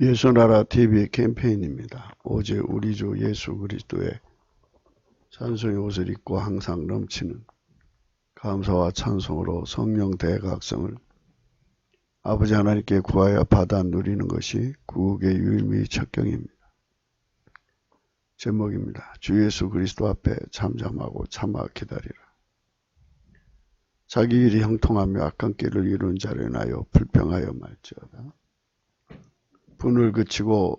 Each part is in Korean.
예수나라 TV 캠페인입니다. 오직 우리 주 예수 그리스도의 찬송의 옷을 입고 항상 넘치는 감사와 찬송으로 성령 대각성을 아버지 하나님께 구하여 받아 누리는 것이 구국의 유일무이 첫경입니다. 제목입니다. 주 예수 그리스도 앞에 잠잠하고 참아 기다리라. 자기 일이 형통하며 악한 길을 이룬 자를 인하여 불평하여 말지어다. 분을 그치고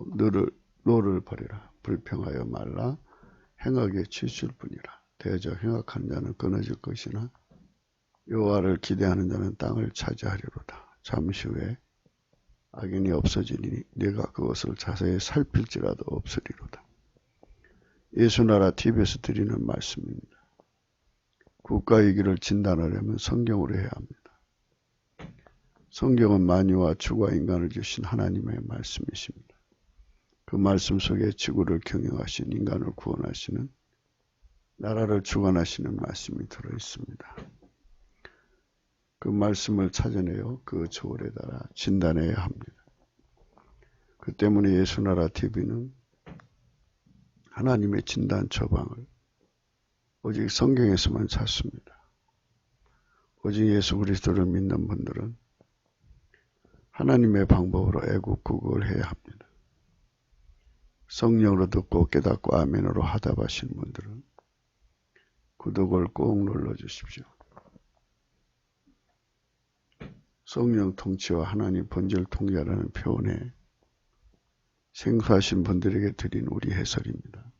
노를 버리라. 불평하여 말라. 행하게 치실 뿐이라. 대저 행악한 자는 끊어질 것이나 여호와를 기대하는 자는 땅을 차지하리로다. 잠시 후에 악인이 없어지니 네가 그것을 자세히 살필지라도 없으리로다. 예수나라 TV에서 드리는 말씀입니다. 국가 위기를 진단하려면 성경으로 해야 합니다. 성경은 만유와 주가 인간을 주신 하나님의 말씀이십니다. 그 말씀 속에 지구를 경영하신 인간을 구원하시는 나라를 주관하시는 말씀이 들어있습니다. 그 말씀을 찾아내어 그 조언에 따라 진단해야 합니다. 그 때문에 예수나라 TV는 하나님의 진단 처방을 오직 성경에서만 찾습니다. 오직 예수 그리스도를 믿는 분들은 하나님의 방법으로 애국구국을 해야 합니다. 성령으로 듣고 깨닫고 아멘으로 하답하신 분들은 구독을 꼭 눌러주십시오. 성령 통치와 하나님 본질 통제라는 표현에 생소하신 분들에게 드린 우리 해설입니다.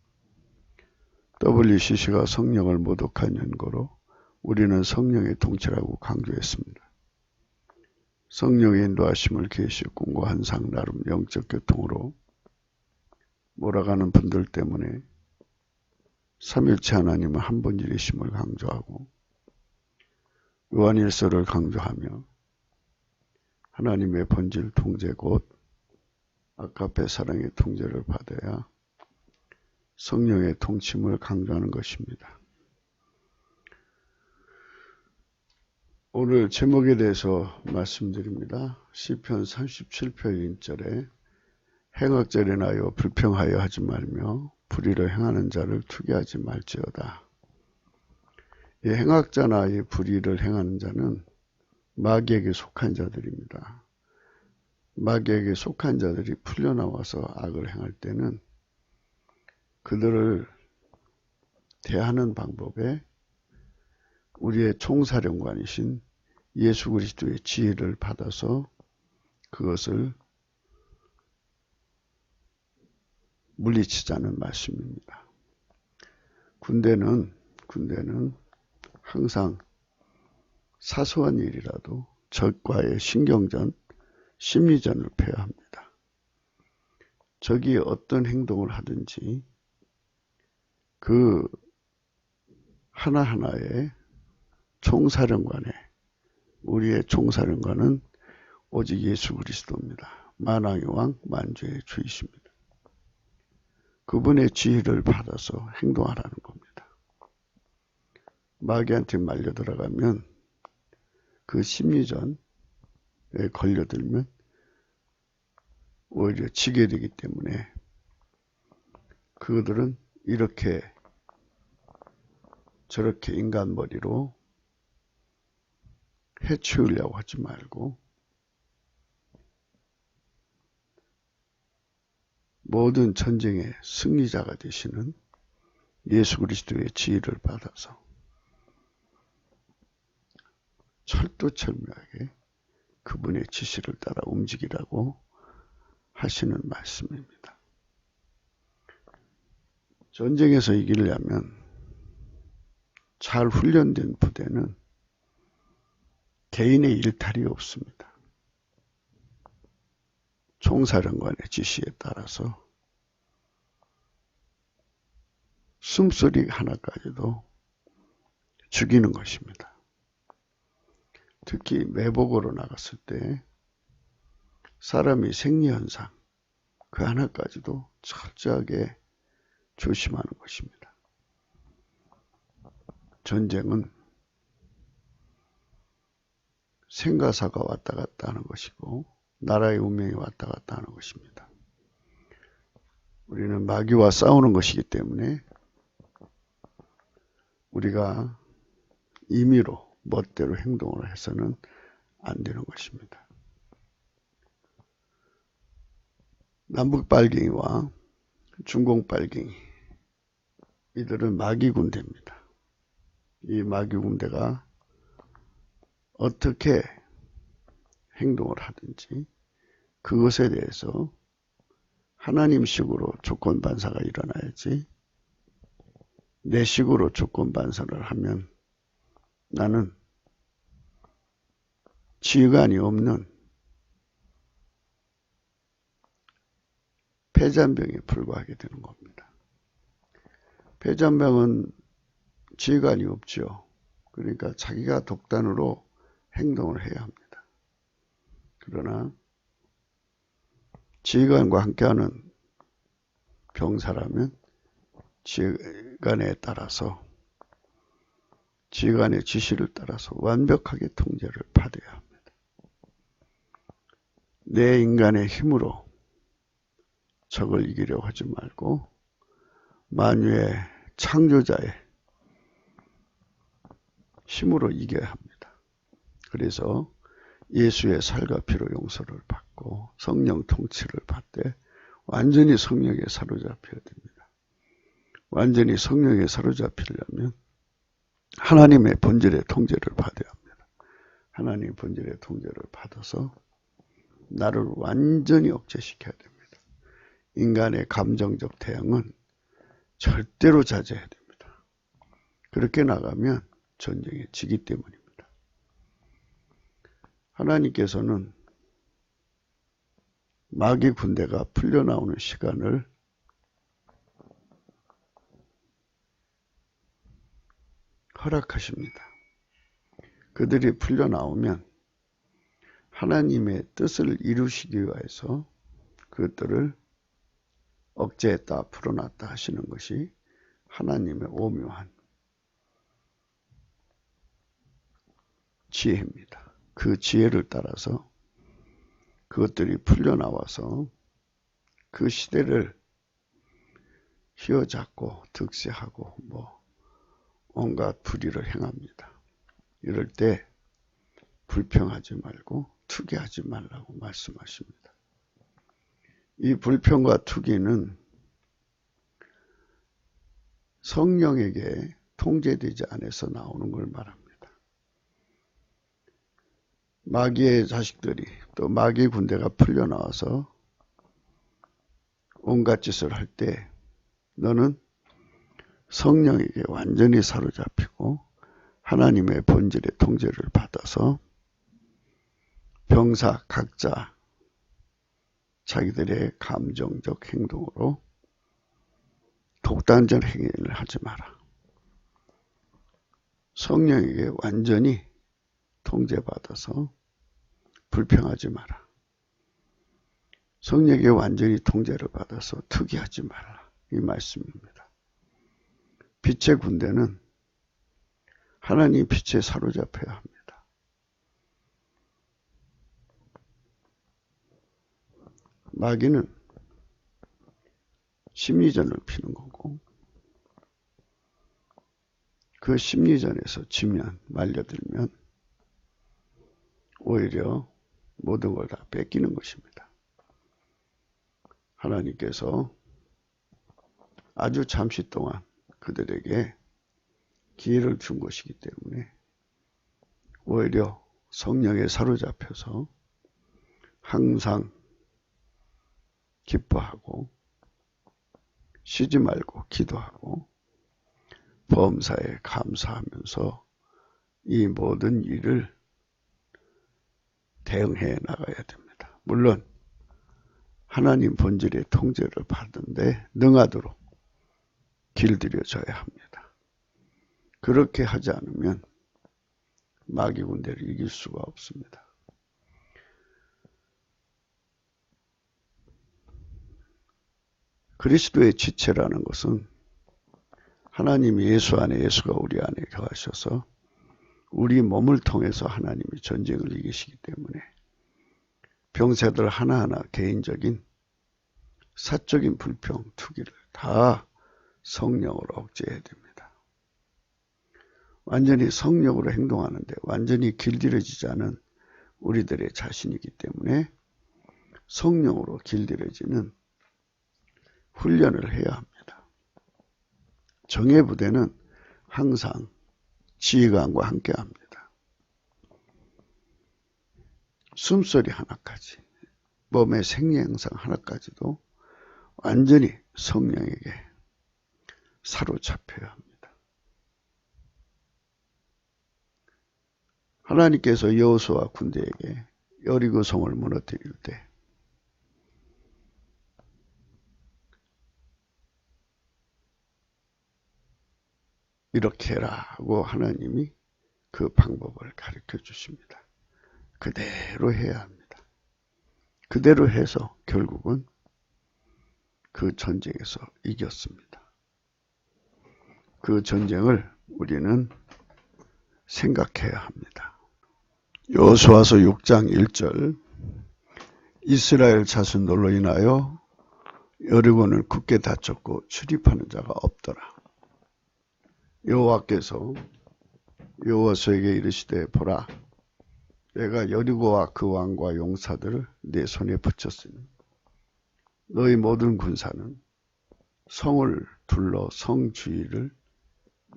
WCC가 성령을 모독한 연고로 우리는 성령의 통치라고 강조했습니다. 성령의 인도하심을 계시 꿈과 환상 나름 영적 교통으로 몰아가는 분들 때문에 삼일체 하나님은 한 분이심을 강조하고 요한일서를 강조하며 하나님의 본질 통제 곧 아가페 사랑의 통제를 받아야 성령의 통침을 강조하는 것입니다. 오늘 제목에 대해서 말씀드립니다. 시편 37편 1절에 행악자를 인하여 불평하여 하지 말며 불의를 행하는 자를 투기하지 말지어다. 이 행악자나 이 불의를 행하는 자는 마귀에게 속한 자들입니다. 마귀에게 속한 자들이 풀려나와서 악을 행할 때는 그들을 대하는 방법에 우리의 총사령관이신 예수 그리스도의 지혜를 받아서 그것을 물리치자는 말씀입니다. 군대는 항상 사소한 일이라도 적과의 신경전, 심리전을 펴야 합니다. 적이 어떤 행동을 하든지 그 하나하나의 총사령관에 우리의 총사령관은 오직 예수 그리스도입니다. 만왕의 왕 만주의 주이십니다. 그분의 지혜를 받아서 행동하라는 겁니다. 마귀한테 말려 들어가면 그 심리전에 걸려들면 오히려 지게 되기 때문에 그들은 이렇게 저렇게 인간 머리로 해치우려고 하지 말고 모든 전쟁의 승리자가 되시는 예수 그리스도의 지혜를 받아서 철두철미하게 그분의 지시를 따라 움직이라고 하시는 말씀입니다. 전쟁에서 이기려면 잘 훈련된 부대는 개인의 일탈이 없습니다. 총사령관의 지시에 따라서 숨소리 하나까지도 죽이는 것입니다. 특히 매복으로 나갔을 때 사람이 생리현상 그 하나까지도 철저하게 조심하는 것입니다. 전쟁은 생가사가 왔다 갔다 하는 것이고 나라의 운명이 왔다 갔다 하는 것입니다. 우리는 마귀와 싸우는 것이기 때문에 우리가 임의로 멋대로 행동을 해서는 안 되는 것입니다. 남북 빨갱이와 중공 빨갱이, 이들은 마귀 군대입니다. 이 마귀 군대가 어떻게 행동을 하든지 그것에 대해서 하나님식으로 조건 반사가 일어나야지, 내 식으로 조건 반사를 하면 나는 지휘관이 없는 폐잔병에 불과하게 되는 겁니다. 폐잔병은 지휘관이 없죠. 그러니까 자기가 독단으로 행동을 해야 합니다. 그러나 지휘관과 함께하는 병사라면 지휘관에 따라서, 지휘관의 지시를 따라서 완벽하게 통제를 받아야 합니다. 내 인간의 힘으로 적을 이기려고 하지 말고 만유의 창조자의 힘으로 이겨야 합니다. 그래서 예수의 살과 피로 용서를 받고 성령 통치를 받되 완전히 성령에 사로잡혀야 됩니다. 완전히 성령에 사로잡히려면 하나님의 본질의 통제를 받아야 합니다. 하나님의 본질의 통제를 받아서 나를 완전히 억제시켜야 됩니다. 인간의 감정적 대응은 절대로 자제해야 됩니다. 그렇게 나가면 전쟁에 지기 때문입니다. 하나님께서는 마귀 군대가 풀려나오는 시간을 허락하십니다. 그들이 풀려나오면 하나님의 뜻을 이루시기 위해서 그것들을 억제했다 풀어놨다 하시는 것이 하나님의 오묘한 지혜입니다. 그 지혜를 따라서 그것들이 풀려나와서 그 시대를 휘어잡고 득세하고 온갖 불의를 행합니다. 이럴 때 불평하지 말고 투기하지 말라고 말씀하십니다. 이 불평과 투기는 성령에게 통제되지 않아서 나오는 걸 말합니다. 마귀의 자식들이, 또 마귀 군대가 풀려나와서 온갖 짓을 할 때 너는 성령에게 완전히 사로잡히고 하나님의 본질의 통제를 받아서 병사 각자 자기들의 감정적 행동으로 독단적 행위를 하지 마라. 성령에게 완전히 통제받아서 불평하지 마라. 성령에게 완전히 통제를 받아서 투기하지 말라. 이 말씀입니다. 빛의 군대는 하나님 빛에 사로잡혀야 합니다. 마귀는 심리전을 피는 거고, 그 심리전에서 지면, 말려들면 오히려 모든 걸 다 뺏기는 것입니다. 하나님께서 아주 잠시 동안 그들에게 기회를 준 것이기 때문에 오히려 성령에 사로잡혀서 항상 기뻐하고 쉬지 말고 기도하고 범사에 감사하면서 이 모든 일을 대응해 나가야 됩니다. 물론 하나님 본질의 통제를 받는데 능하도록 길들여져야 합니다. 그렇게 하지 않으면 마귀 군대를 이길 수가 없습니다. 그리스도의 지체라는 것은 하나님이 예수 안에, 예수가 우리 안에 거하셔서 우리 몸을 통해서 하나님이 전쟁을 이기시기 때문에 병사들 하나하나 개인적인 사적인 불평, 투기를 다 성령으로 억제해야 됩니다. 완전히 성령으로 행동하는데 완전히 길들여지지 않은 우리들의 자신이기 때문에 성령으로 길들여지는 훈련을 해야 합니다. 정의 부대는 항상 지휘관과 함께 합니다. 숨소리 하나까지, 몸의 생리현상 하나까지도 완전히 성령에게 사로잡혀야 합니다. 하나님께서 여호수아 군대에게 여리고 성을 무너뜨릴 때 이렇게 해라 하고 하나님이 그 방법을 가르쳐 주십니다. 그대로 해야 합니다. 그대로 해서 결국은 그 전쟁에서 이겼습니다. 그 전쟁을 우리는 생각해야 합니다. 여호수아서 6장 1절 이스라엘 자손들로 인하여 여리고는 굳게 닫혔고 출입하는 자가 없더라. 여호와께서 여호수아에게 이르시되 보라 내가 여리고와 그 왕과 용사들을 내 손에 붙였으니 너희 모든 군사는 성을 둘러 성 주위를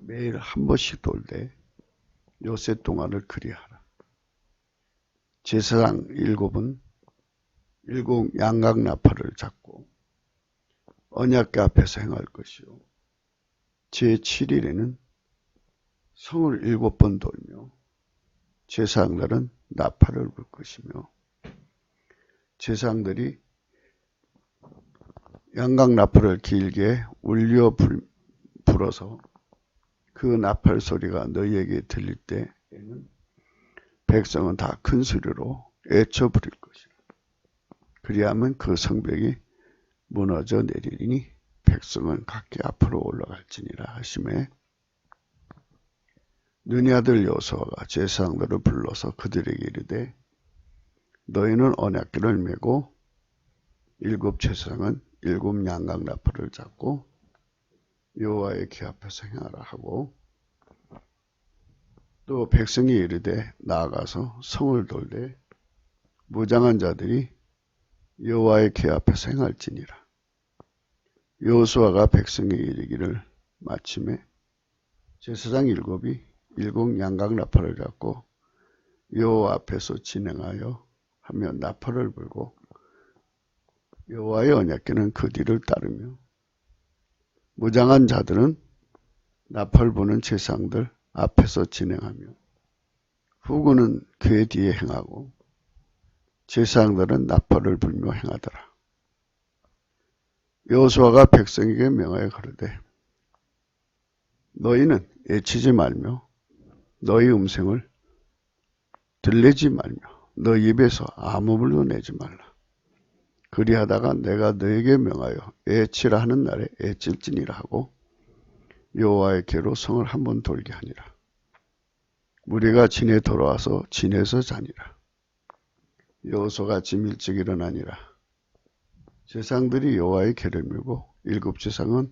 매일 한 번씩 돌되 요새 동안을 그리하라. 제사장 7은 7 양각 나팔을 잡고 언약궤 앞에서 행할 것이요 제7일에는 성을 7번 돌며 제사장들은 나팔을 불 것이며 제사장들이 양각 나팔을 길게 울려 불어서 그 나팔 소리가 너희에게 들릴 때에는 백성은 다 큰 소리로 애쳐 부릴 것이라. 그리하면 그 성벽이 무너져 내리니 백성은 각기 앞으로 올라갈지니라 하시매 눈의 아들 여호수아가 제사장들을 불러서 그들에게 이르되 너희는 언약궤를 메고 7 제사장은 7 양각 나팔을 잡고 여호와의 궤 앞에서 행하라 하고 또 백성이 이르되 나아가서 성을 돌되 무장한 자들이 여호와의 궤 앞에서 행할지니라. 여호수아가 백성에게 이르기를 마침에 제사장 7이 7 양각 나팔을 잡고 여호와 앞에서 진행하여 하며 나팔을 불고 여호와의 언약궤는 그 뒤를 따르며 무장한 자들은 나팔 부는 제사장들 앞에서 진행하며 후군은 궤 뒤에 행하고 제사장들은 나팔을 불며 행하더라. 여호수아가 백성에게 명하여 가로되 너희는 애치지 말며 너희 음성을 들리지 말며 너희 입에서 아무 불도 내지 말라. 그리하다가 내가 너에게 명하여 애치라 하는 날에 애칠지니라 하고 여호와의 궤로 성을 한 번 돌게 하니라. 무리가 진에 돌아와서 진에서 자니라. 여호수아가 아침 일찍 일어나니라. 제사장들이 여호와의 궤를 밀고 7 제사장은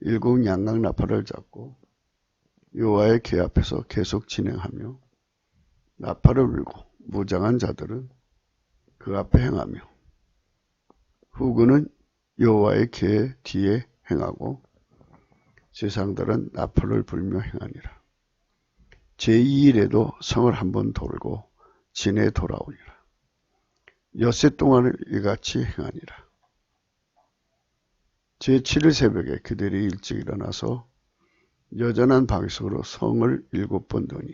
7 양각 나팔을 잡고 여호와의 궤 앞에서 계속 진행하며 나팔을 불고 무장한 자들은 그 앞에 행하며 후군은 여호와의 궤 뒤에 행하고 제사장들은 나팔을 불며 행하니라. 제2일에도 성을 한 번 돌고 진에 돌아오니라. 엿새 동안을 이같이 행하니라. 제7일 새벽에 그들이 일찍 일어나서 여전한 방식으로 성을 7번 도니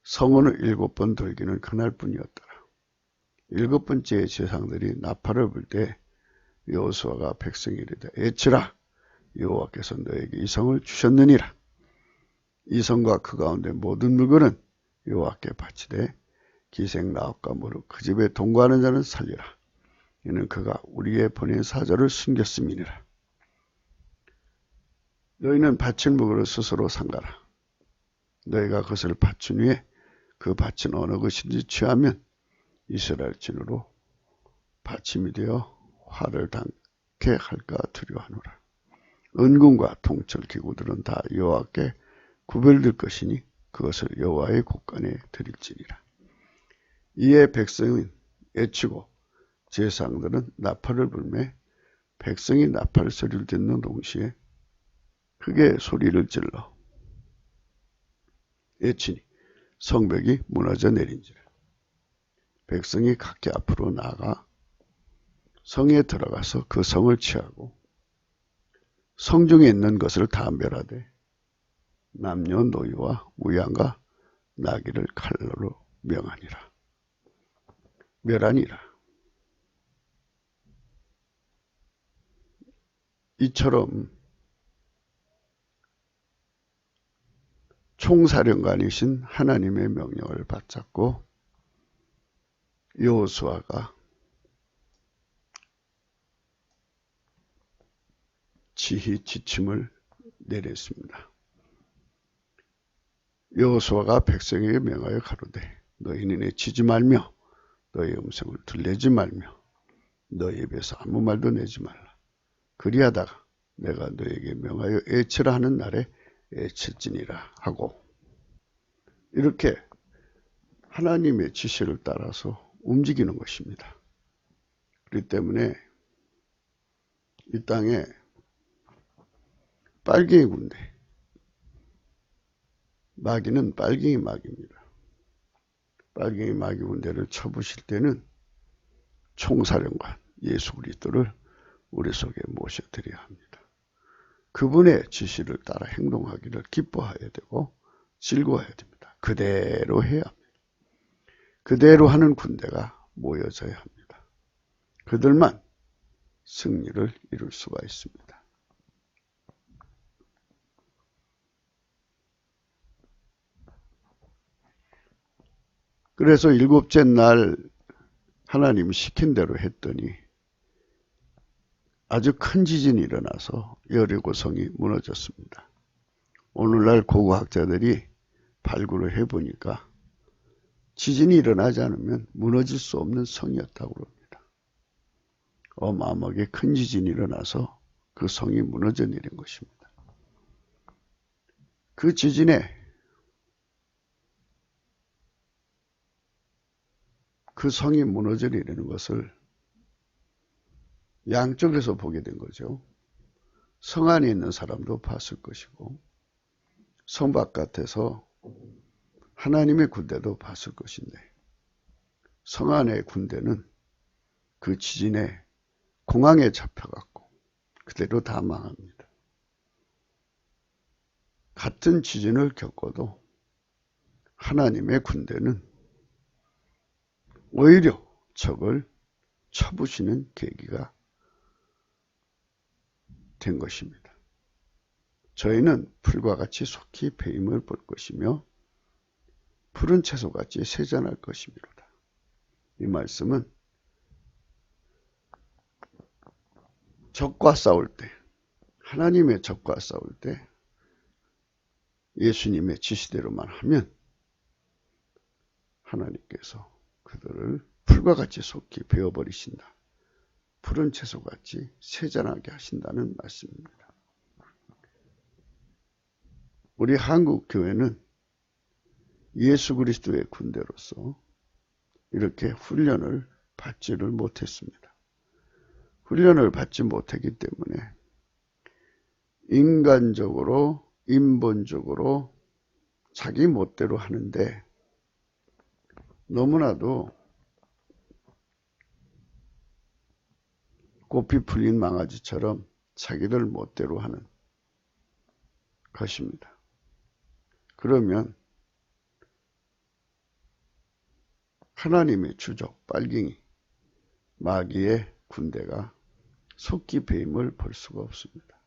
성을 7번 돌기는 그날뿐이었더라. 7번째 제사장들이 나팔을 불 때 여호수아가 백성에게 이르되 애치라 여호와께서 너에게 이 성을 주셨느니라. 이 성과 그 가운데 모든 물건은 여호와께 바치되 기생 나귀과 무릇 그 집에 동거하는 자는 살리라. 이는 그가 우리의 보낸 사자를 숨겼음이니라. 너희는 바칠 물건을 스스로 삼가라. 너희가 그것을 바친 후에 그 밭은 어느 것인지 취하면 이스라엘 진으로 받침이 되어 화를 어떻게 할까 두려워하노라. 은군과 통철 기구들은 다 여호와께 구별될 것이니 그것을 여호와의 곳간에 드릴지니라. 이에 백성은 애치고 제사장들은 나팔을 불매 백성이 나팔 소리를 듣는 동시에 크게 소리를 질러 애치니 성벽이 무너져 내린지라. 백성이 각기 앞으로 나아가 성에 들어가서 그 성을 취하고 성중에 있는 것을 다 멸하되 남녀노이와 우양과 나귀를 칼로 멸하니라. 이처럼 총사령관이신 하나님의 명령을 받잡고 여호수아가 지침을 내렸습니다. 여호수아가 백성에게 명하여 가로되 너희는 애치지 말며 너희 음성을 들리지 말며 너희 입에서 아무 말도 내지 말라. 그리하다가 내가 너에게 명하여 애치라 하는 날에 애칠지니라 하고 이렇게 하나님의 지시를 따라서 움직이는 것입니다. 그렇기 때문에 이 땅에 빨갱이 군대, 마귀는 빨갱이 마귀입니다. 빨갱이 마귀 군대를 쳐부실 때는 총사령관 예수 그리스도를 우리 속에 모셔드려야 합니다. 그분의 지시를 따라 행동하기를 기뻐해야 되고 즐거워해야 됩니다. 그대로 해야 합니다. 그대로 하는 군대가 모여져야 합니다. 그들만 승리를 이룰 수가 있습니다. 그래서 일곱째 날 하나님 시킨 대로 했더니 아주 큰 지진이 일어나서 여리고 성이 무너졌습니다. 오늘날 고고학자들이 발굴을 해보니까 지진이 일어나지 않으면 무너질 수 없는 성이었다고 합니다. 어마어마하게 큰 지진이 일어나서 그 성이 무너져 내린 것입니다. 그 지진에 그 성이 무너져 내리는 것을 양쪽에서 보게 된 거죠. 성 안에 있는 사람도 봤을 것이고 성 바깥에서 하나님의 군대도 봤을 것인데 성 안의 군대는 그 지진에 공항에 잡혀갔고 그대로 다 망합니다. 같은 지진을 겪어도 하나님의 군대는 오히려 적을 쳐부시는 계기가 된 것입니다. 저희는 풀과 같이 속히 배임을 볼 것이며 푸른 채소같이 세잔할 것이미로다. 이 말씀은 적과 싸울 때, 하나님의 적과 싸울 때 예수님의 지시대로만 하면 하나님께서 그들을 풀과 같이 속히 베어버리신다. 푸른 채소같이 세잔하게 하신다는 말씀입니다. 우리 한국 교회는 예수 그리스도의 군대로서 이렇게 훈련을 받지를 못했습니다. 훈련을 받지 못했기 때문에 인간적으로 인본적으로 자기 멋대로 하는데 너무나도 꽃피 풀린 망아지처럼 자기들 멋대로 하는 것입니다. 그러면 하나님의 주적 빨갱이 마귀의 군대가 속기 배임을 볼 수가 없습니다.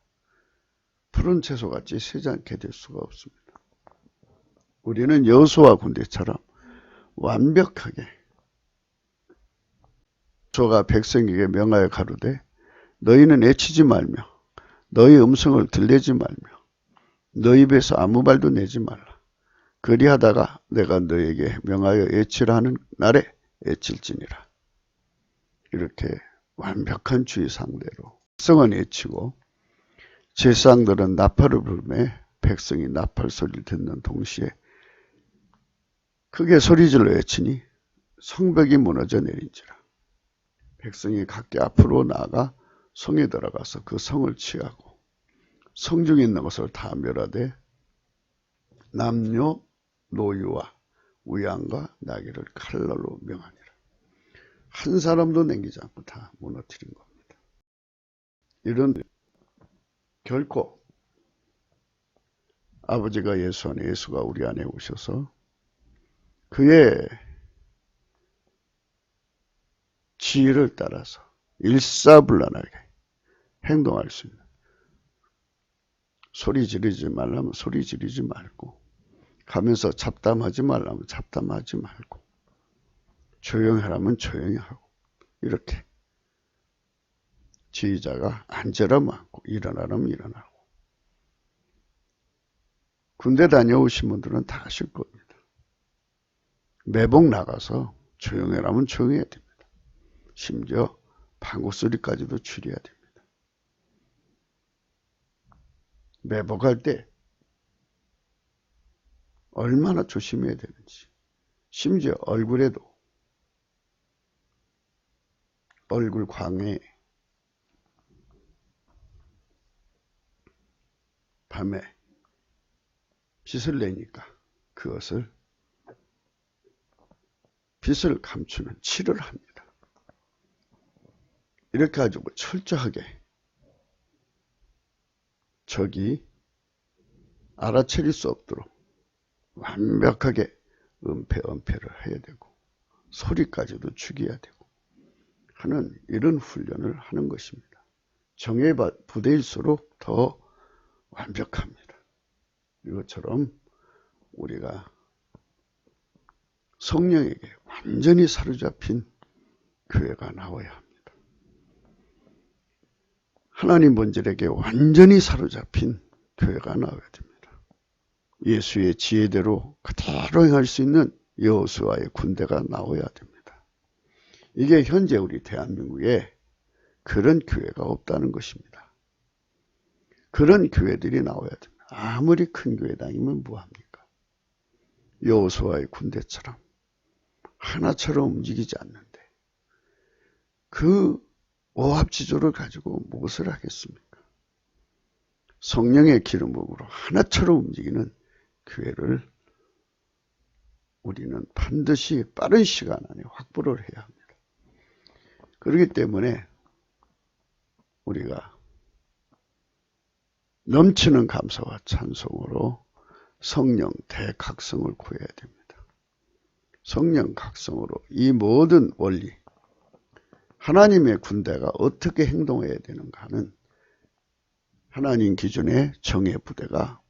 푸른 채소같이 세지 않게 될 수가 없습니다. 우리는 여호수아 군대처럼 완벽하게 여호수아가 백성에게 명하여 가로되 너희는 애치지 말며 너희 음성을 들리지 말며 너희 입에서 아무 말도 내지 말라. 그리하다가 내가 너에게 명하여 애치라 하는 날에 애칠지니라. 이렇게 완벽한 주의 상대로 백성은 외치고 제사장들은 나팔을 불매 백성이 나팔 소리를 듣는 동시에 크게 소리질러 외치니 성벽이 무너져 내린지라. 백성이 각기 앞으로 나아가 성에 들어가서 그 성을 취하고 성중에 있는 것을 다 멸하되 남녀 노유와 우양과 나귀를 칼날로 명하니라. 한 사람도 남기지 않고 다 무너뜨린 겁니다. 이런 결코 아버지가 예수 안에 예수가 우리 안에 오셔서 그의 지혜를 따라서 일사불란하게 행동할 수 있는, 소리 지르지 말라면 소리 지르지 말고, 가면서 잡담하지 말라면 잡담하지 말고, 조용히 하라면 조용히 하고, 이렇게 지휘자가 앉으라면 앉고 일어나라면 일어나고. 군대 다녀오신 분들은 다 아실 겁니다. 매복 나가서 조용히 하라면 조용히 해야 됩니다. 심지어 방구 소리까지도 줄여야 됩니다. 매복할 때 얼마나 조심해야 되는지, 심지어 얼굴에도, 얼굴 광에 밤에 빛을 내니까 그것을 빛을 감추는 칠을 합니다. 이렇게 가지고 철저하게 적이 알아차릴 수 없도록 완벽하게 은폐를 해야 되고 소리까지도 죽여야 되고 하는 이런 훈련을 하는 것입니다. 정예 부대일수록 더 완벽합니다. 이것처럼 우리가 성령에게 완전히 사로잡힌 교회가 나와야 합니다. 하나님 본질에게 완전히 사로잡힌 교회가 나와야 됩니다. 예수의 지혜대로 그대로 행할 수 있는 여호수아의 군대가 나와야 됩니다. 이게 현재 우리 대한민국에 그런 교회가 없다는 것입니다. 그런 교회들이 나와야 됩니다. 아무리 큰 교회당이면 뭐합니까? 여호수아의 군대처럼 하나처럼 움직이지 않는데 그 오합지졸을 가지고 무엇을 하겠습니까? 성령의 기름 부음으로 하나처럼 움직이는 교회를 우리는 반드시 빠른 시간 안에 확보를 해야 합니다. 그렇기 때문에 우리가 넘치는 감사와 찬송으로 성령 대각성을 구해야 됩니다. 성령 각성으로 이 모든 원리, 하나님의 군대가 어떻게 행동해야 되는가 하는 하나님 기준의 정예 부대가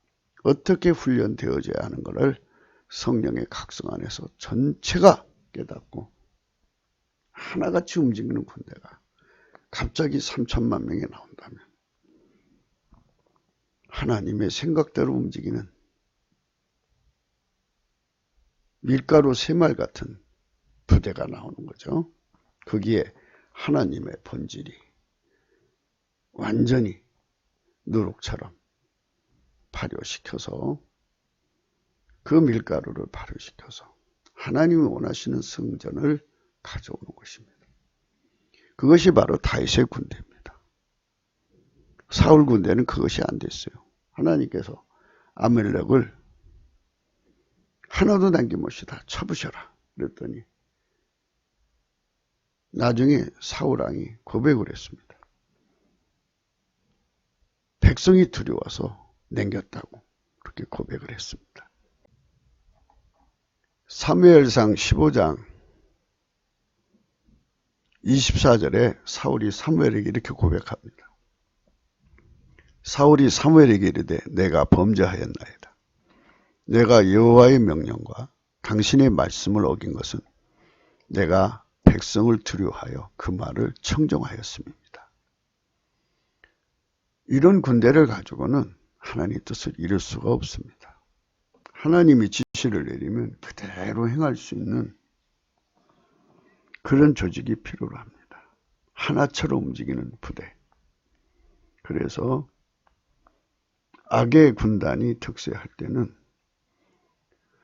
어떻게 훈련되어져야 하는 것을 성령의 각성 안에서 전체가 깨닫고 하나같이 움직이는 군대가 갑자기 3천만 명이 나온다면 하나님의 생각대로 움직이는 밀가루 새말 같은 부대가 나오는 거죠. 거기에 하나님의 본질이 완전히 누룩처럼 발효시켜서 그 밀가루를 발효시켜서 하나님이 원하시는 성전을 가져오는 것입니다. 그것이 바로 다윗의 군대입니다. 사울 군대는 그것이 안 됐어요. 하나님께서 아말렉을 하나도 남김없이 다 쳐부셔라 그랬더니 나중에 사울왕이 고백을 했습니다. 백성이 두려워서 남겼다고 그렇게 고백을 했습니다. 사무엘상 15장 24절에 사울이 사무엘에게 이렇게 고백합니다. 사울이 사무엘에게 이르되 내가 범죄하였나이다. 내가 여호와의 명령과 당신의 말씀을 어긴 것은 내가 백성을 두려워하여 그 말을 청종하였음입니다. 이런 군대를 가지고는 하나님의 뜻을 이룰 수가 없습니다. 하나님이 지시를 내리면 그대로 행할 수 있는 그런 조직이 필요로 합니다. 하나처럼 움직이는 부대. 그래서 악의 군단이 득세할 때는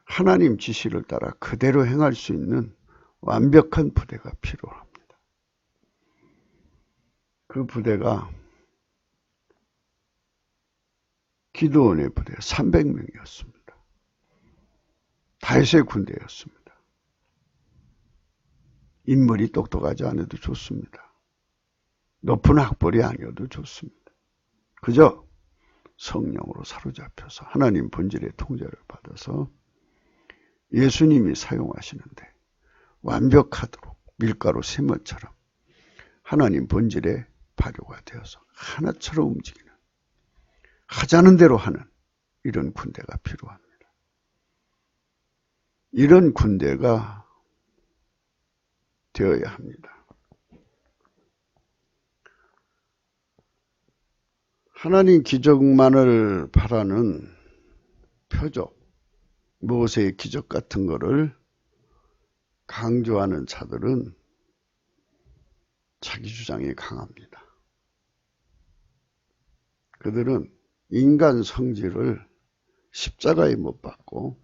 하나님 지시를 따라 그대로 행할 수 있는 완벽한 부대가 필요합니다. 그 부대가 기드온의 부대 300명이었습니다. 다윗의 군대였습니다. 인물이 똑똑하지 않아도 좋습니다. 높은 학벌이 아니어도 좋습니다. 그저 성령으로 사로잡혀서 하나님 본질의 통제를 받아서 예수님이 사용하시는데 완벽하도록 밀가루 세면처럼 하나님 본질의 발효가 되어서 하나처럼 움직이는, 하자는 대로 하는 이런 군대가 필요합니다. 이런 군대가 되어야 합니다. 하나님 기적만을 바라는 표적, 모세의 기적 같은 거를 강조하는 자들은 자기 주장이 강합니다. 그들은 인간 성질을 십자가에 못 박고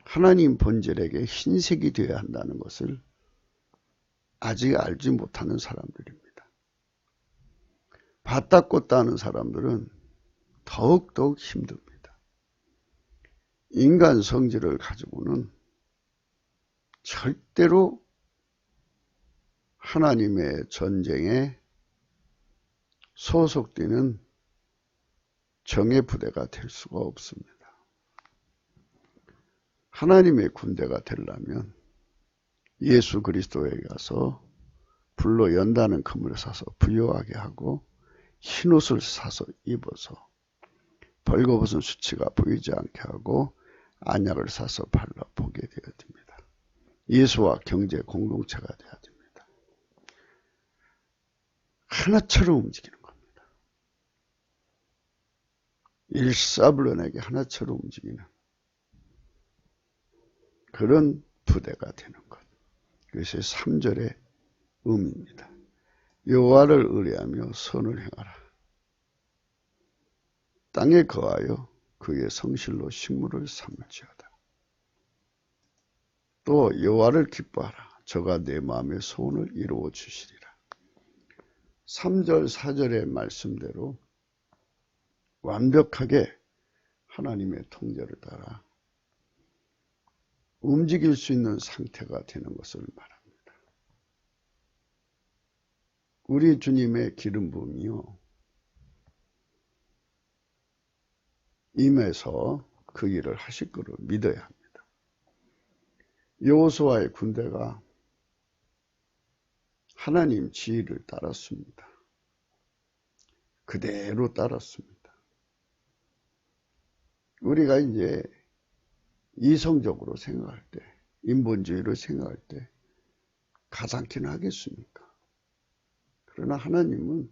하나님 본질에게 흰색이 되어야 한다는 것을 아직 알지 못하는 사람들입니다. 봤다 꽂다 하는 사람들은 더욱더욱 힘듭니다. 인간 성질을 가지고는 절대로 하나님의 전쟁에 소속되는 정의 부대가 될 수가 없습니다. 하나님의 군대가 되려면 예수 그리스도에 가서 불로 연다는 금을 사서 부요하게 하고 흰옷을 사서 입어서 벌거벗은 수치가 보이지 않게 하고 안약을 사서 발라 보게 되어야 됩니다. 예수와 경제 공동체가 되어야 됩니다. 하나처럼 움직이는 겁니다. 일사불란하게 하나처럼 움직이는 그런 부대가 되는 것. 그것이 3절의 의미입니다. 여호와를 의뢰하며 선을 행하라. 땅에 거하여 그의 성실로 식물을 삼을지어다. 또 여호와를 기뻐하라. 저가 내 마음의 소원을 이루어 주시리라. 3절 4절의 말씀대로 완벽하게 하나님의 통제를 따라 움직일 수 있는 상태가 되는 것을 말합니다. 우리 주님의 기름 부음이요 임해서 그 일을 하실 것을 믿어야 합니다. 여호수아의 군대가 하나님 지휘를 따랐습니다. 그대로 따랐습니다. 우리가 이제 이성적으로 생각할 때, 인본주의로 생각할 때 가상키는 하겠습니까? 그러나 하나님은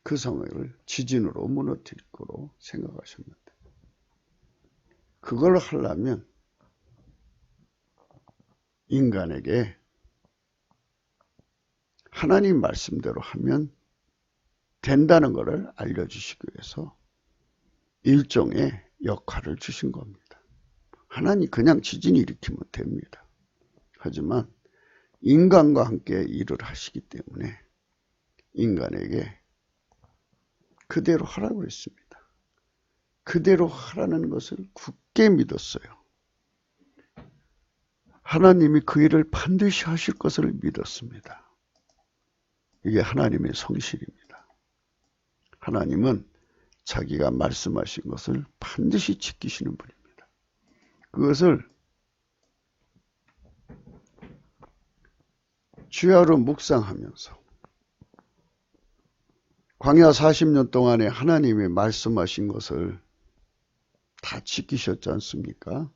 그 성을 지진으로 무너뜨릴 거로 생각하셨는데 그걸 하려면 인간에게 하나님 말씀대로 하면 된다는 것을 알려주시기 위해서 일종의 역할을 주신 겁니다. 하나님 그냥 지진 일으키면 됩니다. 하지만 인간과 함께 일을 하시기 때문에 인간에게 그대로 하라고 했습니다. 그대로 하라는 것을 굳게 믿었어요. 하나님이 그 일을 반드시 하실 것을 믿었습니다. 이게 하나님의 성실입니다. 하나님은 자기가 말씀하신 것을 반드시 지키시는 분입니다. 그것을 주야로 묵상하면서 광야 40년 동안에 하나님이 말씀하신 것을 다 지키셨지 않습니까?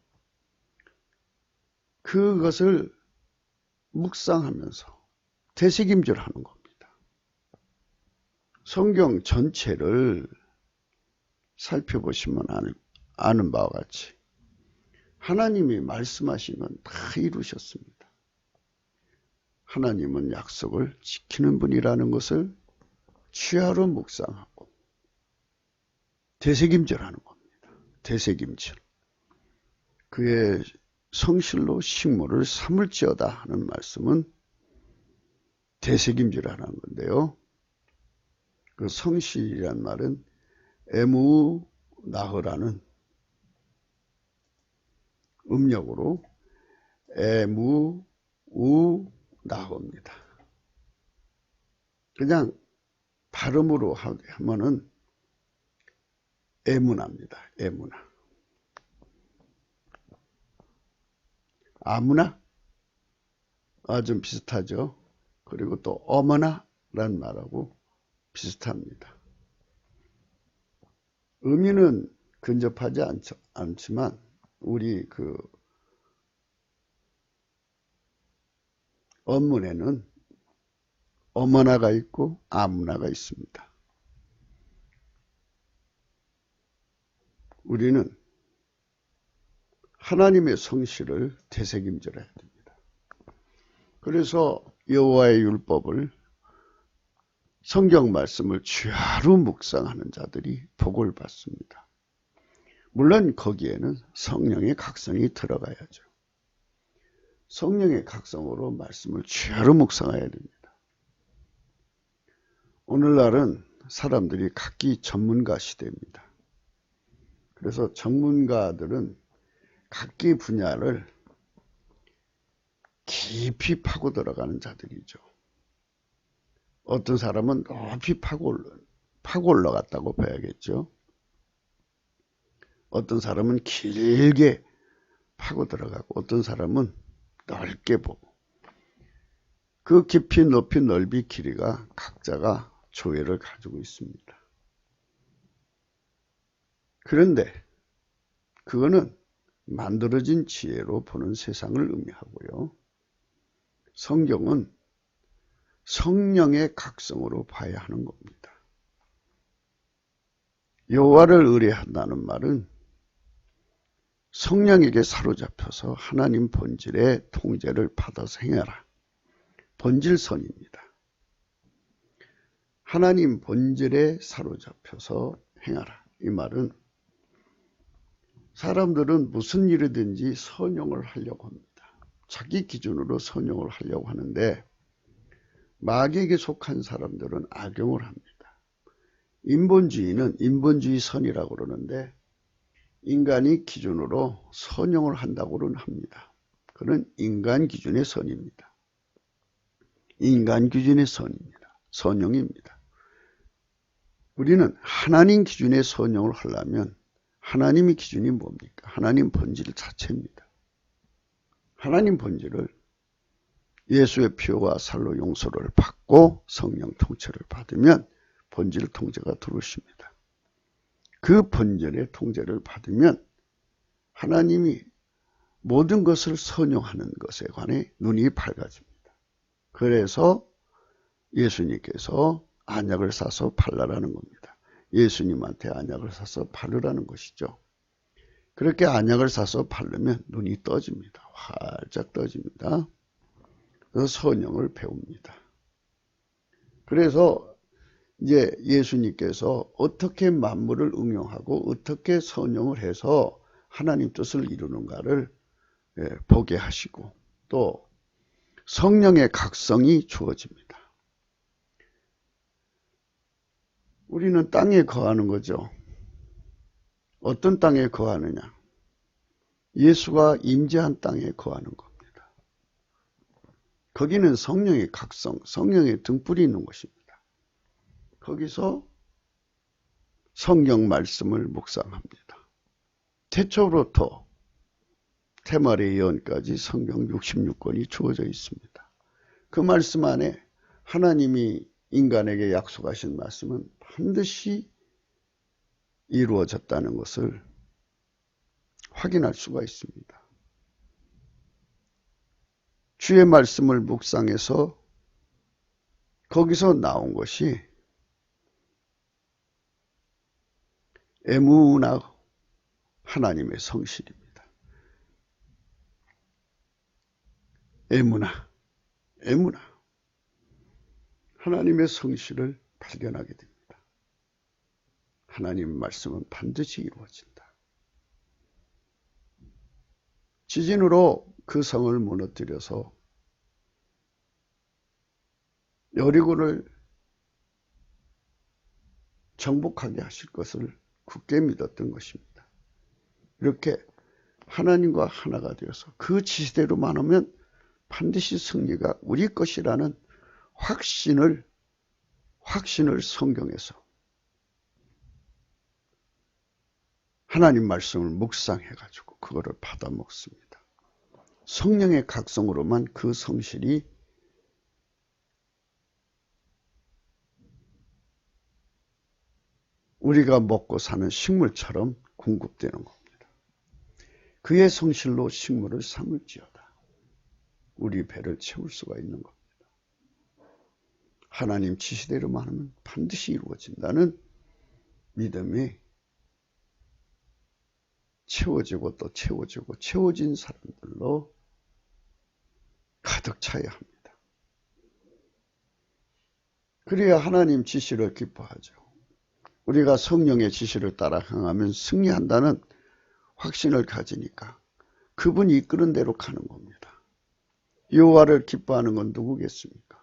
그것을 묵상하면서 되새김질하는 겁니다. 성경 전체를 살펴보시면 아는 바와 같이 하나님이 말씀하신 건 다 이루셨습니다. 하나님은 약속을 지키는 분이라는 것을 취하로 묵상하고 되새김질하는 겁니다. 되새김질. 그의 성실로 식물을 삼을지어다 하는 말씀은 되새김질하는 건데요. 그 성실이란 말은 에무 나흐라는 음력으로 에무 우 나흐입니다. 그냥 발음으로 하면은 에무나입니다. 에무나. 아무나? 좀 비슷하죠. 그리고 또 어머나라는 말하고 비슷합니다. 의미는 근접하지 않지만 우리 그 언문에는 어머나가 있고 아무나가 있습니다. 우리는 하나님의 성실을 되새김질해야 됩니다. 그래서 여호와의 율법을 성경 말씀을 주야로 묵상하는 자들이 복을 받습니다. 물론 거기에는 성령의 각성이 들어가야죠. 성령의 각성으로 말씀을 주야로 묵상해야 됩니다. 오늘날은 사람들이 각기 전문가 시대입니다. 그래서 전문가들은 각기 분야를 깊이 파고 들어가는 자들이죠. 어떤 사람은 높이 파고 올라갔다고 봐야겠죠. 어떤 사람은 길게 파고 들어가고 어떤 사람은 넓게 보고 그 깊이 높이 넓이 길이가 각자가 조예를 가지고 있습니다. 그런데 그거는 만들어진 지혜로 보는 세상을 의미하고요. 성경은 성령의 각성으로 봐야 하는 겁니다. 여호와를 의뢰한다는 말은 성령에게 사로잡혀서 하나님 본질의 통제를 받아서 행해라. 본질선입니다. 하나님 본질에 사로잡혀서 행하라. 이 말은 사람들은 무슨 일이든지 선용을 하려고 합니다. 자기 기준으로 선용을 하려고 하는데 마귀에게 속한 사람들은 악용을 합니다. 인본주의는 인본주의 선이라고 그러는데 인간이 기준으로 선용을 한다고는 합니다. 그건 인간 기준의 선입니다. 인간 기준의 선입니다. 선용입니다. 우리는 하나님 기준의 선용을 하려면 하나님의 기준이 뭡니까? 하나님 본질 자체입니다. 하나님 본질을 예수의 피와 살로 용서를 받고 성령 통치를 받으면 본질 통제가 들어오십니다. 그 본질의 통제를 받으면 하나님이 모든 것을 선용하는 것에 관해 눈이 밝아집니다. 그래서 예수님께서 안약을 사서 발라라는 겁니다. 예수님한테 안약을 사서 바르라는 것이죠. 그렇게 안약을 사서 바르면 눈이 떠집니다. 활짝 떠집니다. 그래서 선용을 배웁니다. 그래서 이제 예수님께서 어떻게 만물을 응용하고 어떻게 선용을 해서 하나님 뜻을 이루는가를 보게 하시고 또 성령의 각성이 주어집니다. 우리는 땅에 거하는 거죠. 어떤 땅에 거하느냐? 예수가 임재한 땅에 거하는 겁니다. 거기는 성령의 각성, 성령의 등불이 있는 곳입니다. 거기서 성경 말씀을 묵상합니다. 태초부터 테말의 예언까지 성경 66권이 주어져 있습니다. 그 말씀 안에 하나님이 인간에게 약속하신 말씀은 반드시 이루어졌다는 것을 확인할 수가 있습니다. 주의 말씀을 묵상해서 거기서 나온 것이 에무나 하나님의 성실입니다. 에무나 하나님의 성실을 발견하게 됩니다. 하나님 말씀은 반드시 이루어진다. 지진으로 그 성을 무너뜨려서 여리고를 정복하게 하실 것을 굳게 믿었던 것입니다. 이렇게 하나님과 하나가 되어서 그 지시대로만 하면 반드시 승리가 우리 것이라는 확신을 성경에서 하나님 말씀을 묵상해가지고 그거를 받아 먹습니다. 성령의 각성으로만 그 성실이 우리가 먹고 사는 식물처럼 공급되는 겁니다. 그의 성실로 식물을 삼을지어다. 우리 배를 채울 수가 있는 겁니다. 하나님 지시대로만 하면 반드시 이루어진다는 믿음이 채워지고 또 채워지고 채워진 사람들로 가득 차야 합니다. 그래야 하나님 지시를 기뻐하죠. 우리가 성령의 지시를 따라 행하면 승리한다는 확신을 가지니까 그분이 이끄는 대로 가는 겁니다. 여호와를 기뻐하는 건 누구겠습니까?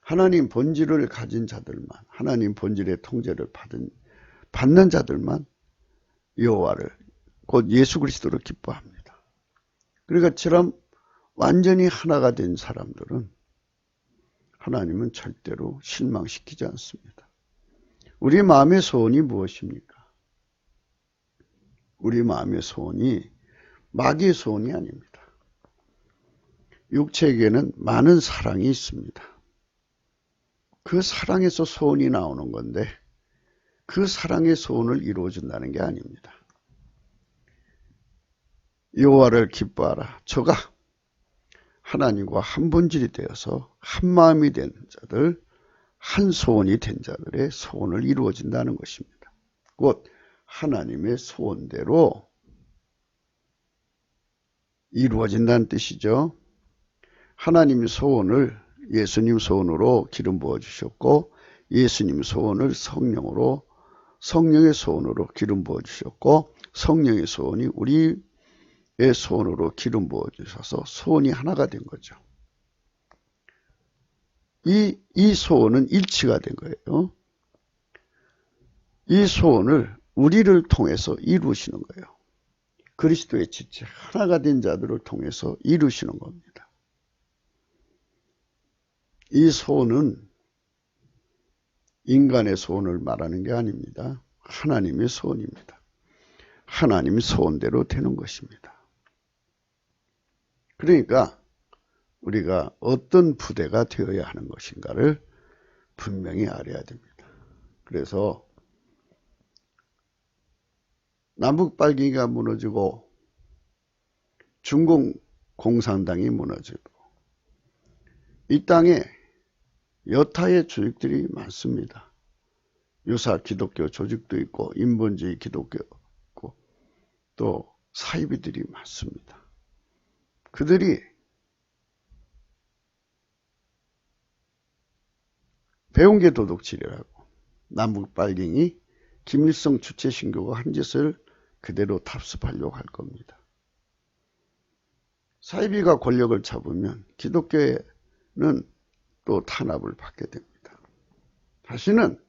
하나님 본질을 가진 자들만, 하나님 본질의 통제를 받는 자들만 여호와를, 곧 예수 그리스도를 기뻐합니다. 그러니까 처럼 완전히 하나가 된 사람들은 하나님은 절대로 실망시키지 않습니다. 우리 마음의 소원이 무엇입니까? 우리 마음의 소원이 마귀의 소원이 아닙니다. 육체에게는 많은 사랑이 있습니다. 그 사랑에서 소원이 나오는 건데 그 사랑의 소원을 이루어준다는 게 아닙니다. 여호와를 기뻐하라. 저가 하나님과 한 본질이 되어서 한 마음이 된 자들, 한 소원이 된 자들의 소원을 이루어진다는 것입니다. 곧 하나님의 소원대로 이루어진다는 뜻이죠. 하나님의 소원을 예수님 소원으로 기름 부어주셨고 예수님 소원을 성령의 소원으로 기름 부어주셨고 성령의 소원이 우리의 소원으로 기름 부어주셔서 소원이 하나가 된 거죠. 이 소원은 일치가 된 거예요. 이 소원을 우리를 통해서 이루시는 거예요. 그리스도의 지체 하나가 된 자들을 통해서 이루시는 겁니다. 이 소원은 인간의 소원을 말하는 게 아닙니다. 하나님의 소원입니다. 하나님의 소원대로 되는 것입니다. 그러니까 우리가 어떤 부대가 되어야 하는 것인가를 분명히 알아야 됩니다. 그래서 남북발기가 무너지고 중공 공산당이 무너지고 이 땅에 여타의 조직들이 많습니다. 유사 기독교 조직도 있고 인본주의 기독교 있고 또 사이비들이 많습니다. 그들이 배운 게 도둑질이라고 남북발갱이 김일성 주체 신교가 한 짓을 그대로 답습하려고 할 겁니다. 사이비가 권력을 잡으면 기독교에는 또 탄압을 받게 됩니다. 다시는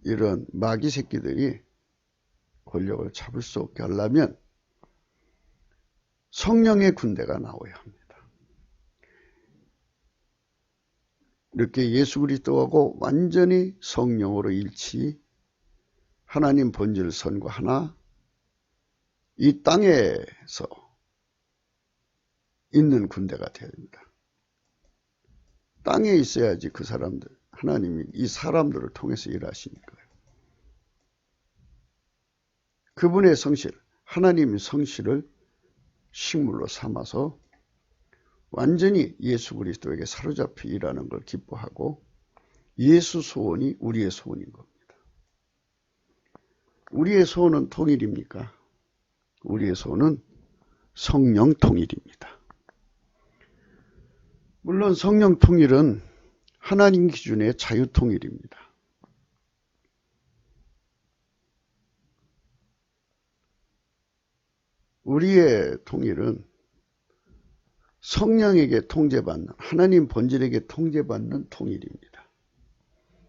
이런 마귀 새끼들이 권력을 잡을 수 없게 하려면 성령의 군대가 나와야 합니다. 이렇게 예수 그리스도하고 완전히 성령으로 일치, 하나님 본질선과 하나, 이 땅에서 있는 군대가 되어야 됩니다. 땅에 있어야지 그 사람들, 하나님이 이 사람들을 통해서 일하시니까요. 그분의 성실, 하나님의 성실을 식물로 삼아서 완전히 예수 그리스도에게 사로잡혀 일하는 걸 기뻐하고 예수 소원이 우리의 소원인 겁니다. 우리의 소원은 통일입니까? 우리의 소원은 성령 통일입니다. 물론 성령 통일은 하나님 기준의 자유통일입니다. 우리의 통일은 성령에게 통제받는, 하나님 본질에게 통제받는 통일입니다.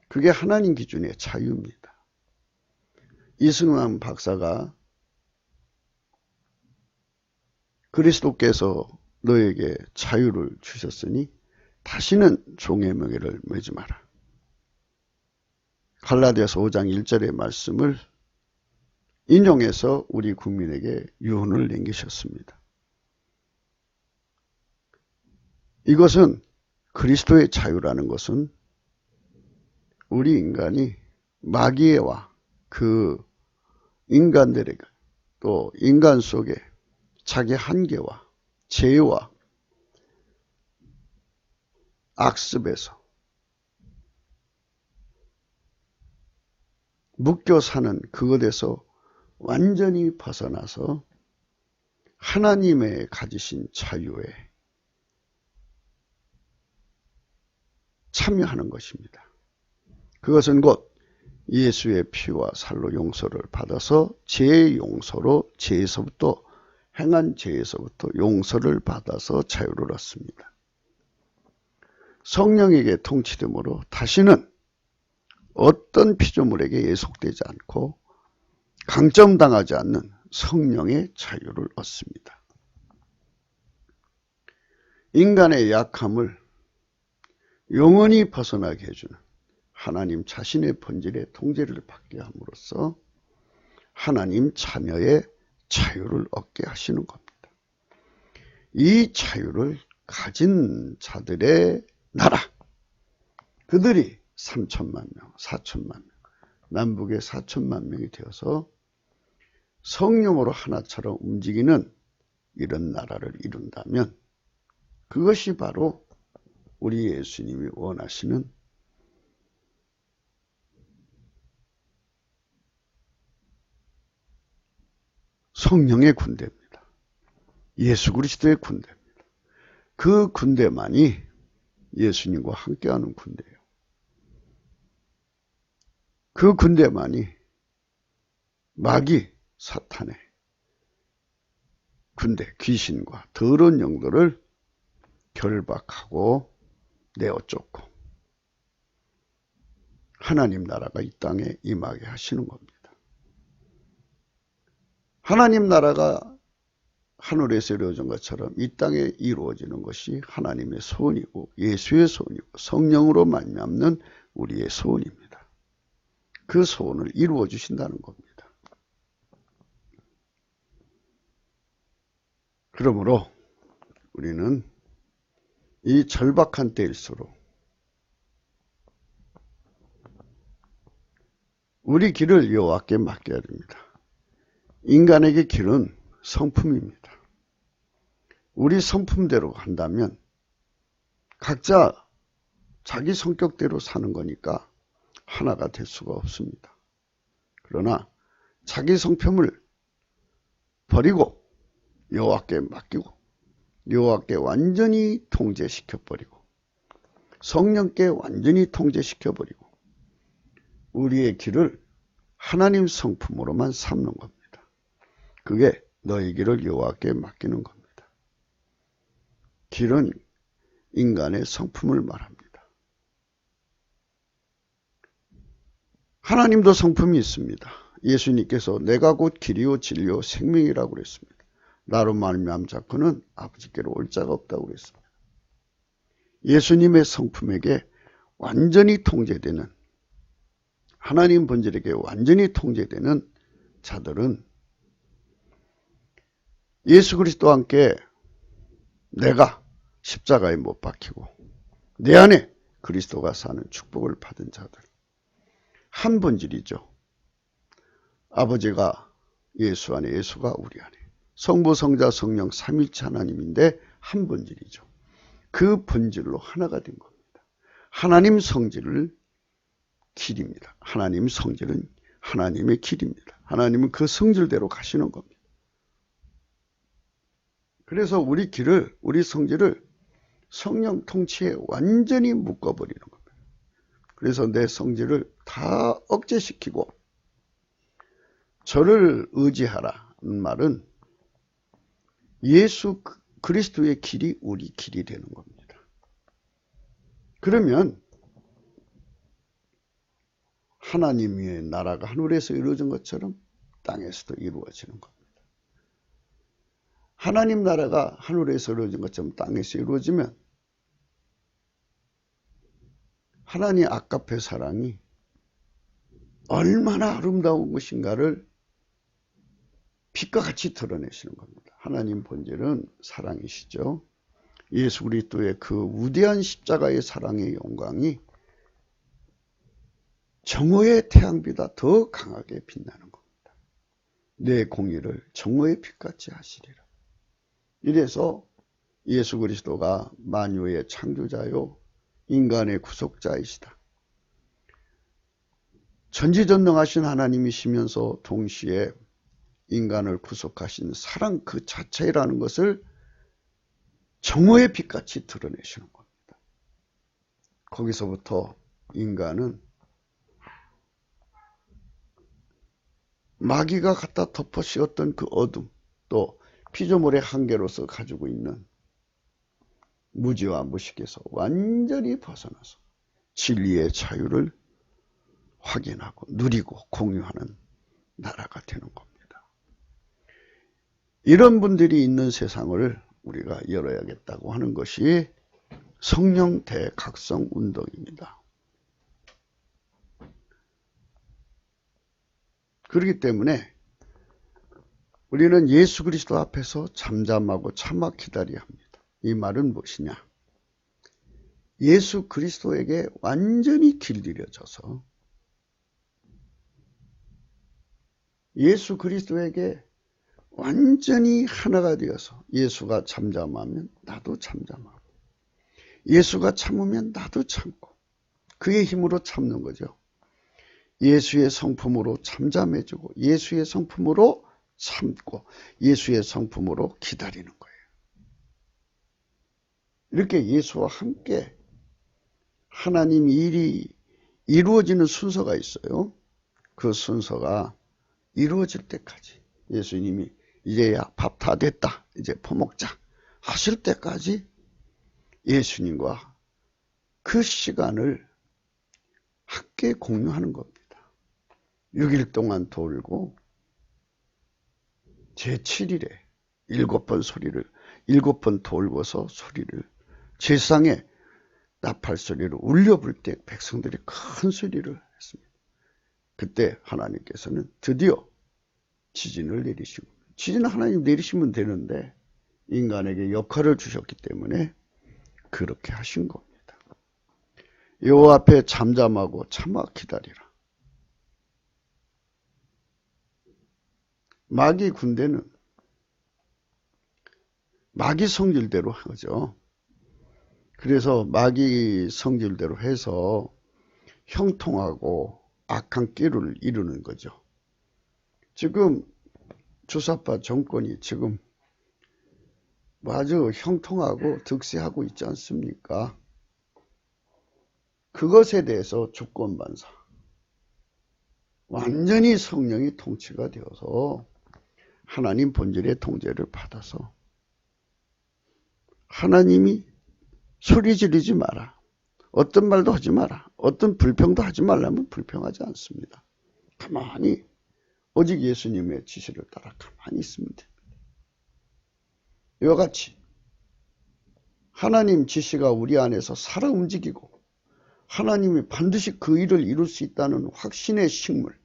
그게 하나님 기준의 자유입니다. 이승만 박사가 그리스도께서 너에게 자유를 주셨으니 다시는 종의 멍에를 매지 마라. 갈라디아서 5장 1절의 말씀을 인용해서 우리 국민에게 유언을 남기셨습니다. 이것은 그리스도의 자유라는 것은 우리 인간이 마귀와 그 인간들에게 또 인간 속에 자기 한계와 죄와 악습에서 묶여 사는 그것에서 완전히 벗어나서 하나님의 가지신 자유에 참여하는 것입니다. 그것은 곧 예수의 피와 살로 용서를 받아서 죄의 용서로 죄에서부터 행한 죄에서부터 용서를 받아서 자유를 얻습니다. 성령에게 통치됨으로 다시는 어떤 피조물에게 예속되지 않고 강점당하지 않는 성령의 자유를 얻습니다. 인간의 약함을 영원히 벗어나게 해주는 하나님 자신의 본질의 통제를 받게 함으로써 하나님 자녀의 자유를 얻게 하시는 겁니다. 이 자유를 가진 자들의 나라, 그들이 3천만 명, 4천만 명, 남북의 4천만 명이 되어서 성령으로 하나처럼 움직이는 이런 나라를 이룬다면 그것이 바로 우리 예수님이 원하시는 성령의 군대입니다. 예수 그리스도의 군대입니다. 그 군대만이 예수님과 함께하는 군대예요. 그 군대만이 마귀 사탄의 군대, 귀신과 더러운 영들을 결박하고 내어쫓고 하나님 나라가 이 땅에 임하게 하시는 겁니다. 하나님 나라가 하늘에서 이루어진 것처럼 이 땅에 이루어지는 것이 하나님의 소원이고 예수의 소원이고 성령으로 말미암는 우리의 소원입니다. 그 소원을 이루어 주신다는 겁니다. 그러므로 우리는 이 절박한 때일수록 우리 길을 여호와께 맡겨야 됩니다. 인간에게 길은 성품입니다. 우리 성품대로 한다면 각자 자기 성격대로 사는 거니까 하나가 될 수가 없습니다. 그러나 자기 성품을 버리고 여호와께 맡기고 여호와께 완전히 통제시켜버리고 성령께 완전히 통제시켜버리고 우리의 길을 하나님 성품으로만 삼는 겁니다. 그게 너희 길을 여호와께 맡기는 겁니다. 길은 인간의 성품을 말합니다. 하나님도 성품이 있습니다. 예수님께서 내가 곧 길이요 진리요 생명이라고 그랬습니다. 나로 말미암 자꾸는 아버지께로 올 자가 없다고 그랬습니다. 예수님의 성품에게 완전히 통제되는 하나님 본질에게 완전히 통제되는 자들은 예수 그리스도와 함께 내가 십자가에 못 박히고 내 안에 그리스도가 사는 축복을 받은 자들. 한 본질이죠. 아버지가 예수 안에 예수가 우리 안에 성부 성자 성령 삼위일체 하나님인데 한 본질이죠. 그 본질로 하나가 된 겁니다. 하나님 성질을 길입니다. 하나님 성질은 하나님의 길입니다. 하나님은 그 성질대로 가시는 겁니다. 그래서 우리 길을, 우리 성질을 성령 통치에 완전히 묶어버리는 겁니다. 그래서 내 성질을 다 억제시키고 저를 의지하라는 말은 예수 그리스도의 길이 우리 길이 되는 겁니다. 그러면 하나님의 나라가 하늘에서 이루어진 것처럼 땅에서도 이루어지는 겁니다. 하나님 나라가 하늘에서 이루어진 것처럼 땅에서 이루어지면 하나님 아가페 사랑이 얼마나 아름다운 것인가를 빛과 같이 드러내시는 겁니다. 하나님 본질은 사랑이시죠. 예수 그리스도의 그 위대한 십자가의 사랑의 영광이 정오의 태양보다 더 강하게 빛나는 겁니다. 내 공의를 정오의 빛같이 하시리라. 이래서 예수 그리스도가 만유의 창조자요 인간의 구속자이시다. 전지전능하신 하나님이시면서 동시에 인간을 구속하신 사랑 그 자체라는 것을 정오의 빛같이 드러내시는 겁니다. 거기서부터 인간은 마귀가 갖다 덮어씌웠던 그 어둠, 또 피조물의 한계로서 가지고 있는 무지와 무식에서 완전히 벗어나서 진리의 자유를 확인하고 누리고 공유하는 나라가 되는 겁니다. 이런 분들이 있는 세상을 우리가 열어야겠다고 하는 것이 성령 대각성 운동입니다. 그렇기 때문에 우리는 예수 그리스도 앞에서 잠잠하고 참아 기다려야 합니다. 이 말은 무엇이냐? 예수 그리스도에게 완전히 길들여져서 예수 그리스도에게 완전히 하나가 되어서 예수가 잠잠하면 나도 잠잠하고 예수가 참으면 나도 참고 그의 힘으로 참는 거죠. 예수의 성품으로 잠잠해지고 예수의 성품으로 참고 예수의 성품으로 기다리는 거예요. 이렇게 예수와 함께 하나님 일이 이루어지는 순서가 있어요. 그 순서가 이루어질 때까지 예수님이 이제야 밥 다 됐다 이제 퍼먹자 하실 때까지 예수님과 그 시간을 함께 공유하는 겁니다. 6일 동안 돌고 제7일에 7번 소리를 7번 돌고서 소리를 제상에 나팔 소리를 울려 불 때 백성들이 큰 소리를 했습니다. 그때 하나님께서는 드디어 지진을 내리시고 지진은 하나님 내리시면 되는데 인간에게 역할을 주셨기 때문에 그렇게 하신 겁니다. 여호와 앞에 잠잠하고 참아 기다리라. 마귀 군대는 마귀 성질대로 하죠. 그래서 마귀 성질대로 해서 형통하고 악한 꾀를 이루는 거죠. 지금 주사파 정권이 지금 아주 형통하고 득세하고 있지 않습니까? 그것에 대해서 주권반사 완전히 성령이 통치가 되어서 하나님 본질의 통제를 받아서 하나님이 소리 지르지 마라. 어떤 말도 하지 마라. 어떤 불평도 하지 말라면 불평하지 않습니다. 가만히 오직 예수님의 지시를 따라 가만히 있으면 됩니다. 이와 같이 하나님 지시가 우리 안에서 살아 움직이고 하나님이 반드시 그 일을 이룰 수 있다는 확신의 식물,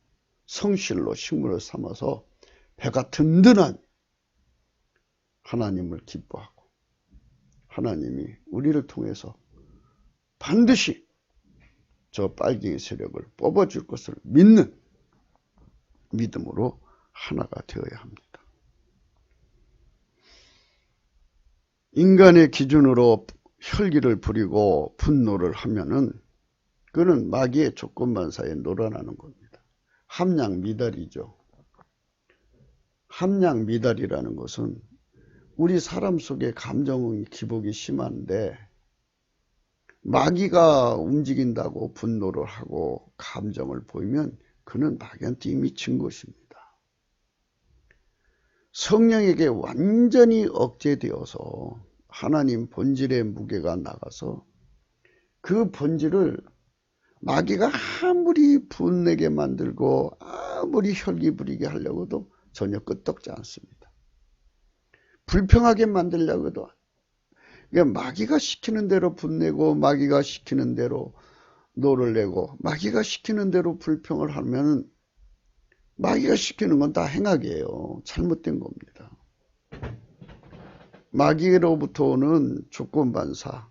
성실로 식물을 삼아서 배가 든든한 하나님을 기뻐하고 하나님이 우리를 통해서 반드시 저 빨갱이 세력을 뽑아줄 것을 믿는 믿음으로 하나가 되어야 합니다. 인간의 기준으로 혈기를 부리고 분노를 하면은 그는 마귀의 조건반사에 놀아나는 겁니다. 함량미달이죠. 함량미달이라는 것은 우리 사람 속에 감정의 기복이 심한데 마귀가 움직인다고 분노를 하고 감정을 보이면 그는 마귀한테 이미 진 것입니다. 성령에게 완전히 억제되어서 하나님 본질의 무게가 나가서 그 본질을 마귀가 아무리 분내게 만들고 아무리 혈기 부리게 하려고도 전혀 끄떡지 않습니다. 불평하게 만들려고 해도 그러니까 마귀가 시키는 대로 분내고 마귀가 시키는 대로 노를 내고 마귀가 시키는 대로 불평을 하면 마귀가 시키는 건 다 행악이에요. 잘못된 겁니다. 마귀로부터 오는 조건반사,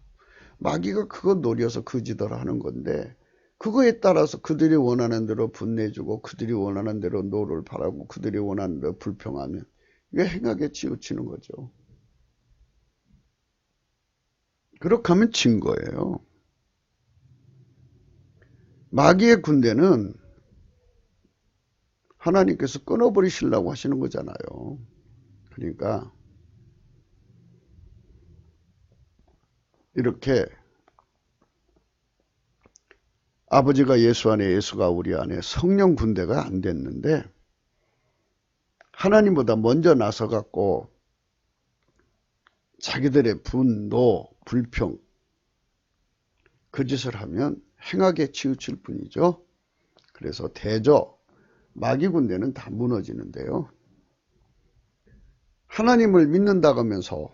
마귀가 그거 노려서 그 짓을 하는 건데 그거에 따라서 그들이 원하는 대로 분내주고 그들이 원하는 대로 노를 바라고 그들이 원하는 대로 불평하면 이게 행악에 치우치는 거죠. 그렇게 하면 진 거예요. 마귀의 군대는 하나님께서 끊어버리시려고 하시는 거잖아요. 그러니까 이렇게 아버지가 예수 안에 예수가 우리 안에 성령 군대가 안 됐는데 하나님보다 먼저 나서 갖고 자기들의 분노, 불평 그 짓을 하면 행악에 치우칠 뿐이죠. 그래서 대저 마귀 군대는 다 무너지는데요. 하나님을 믿는다고 하면서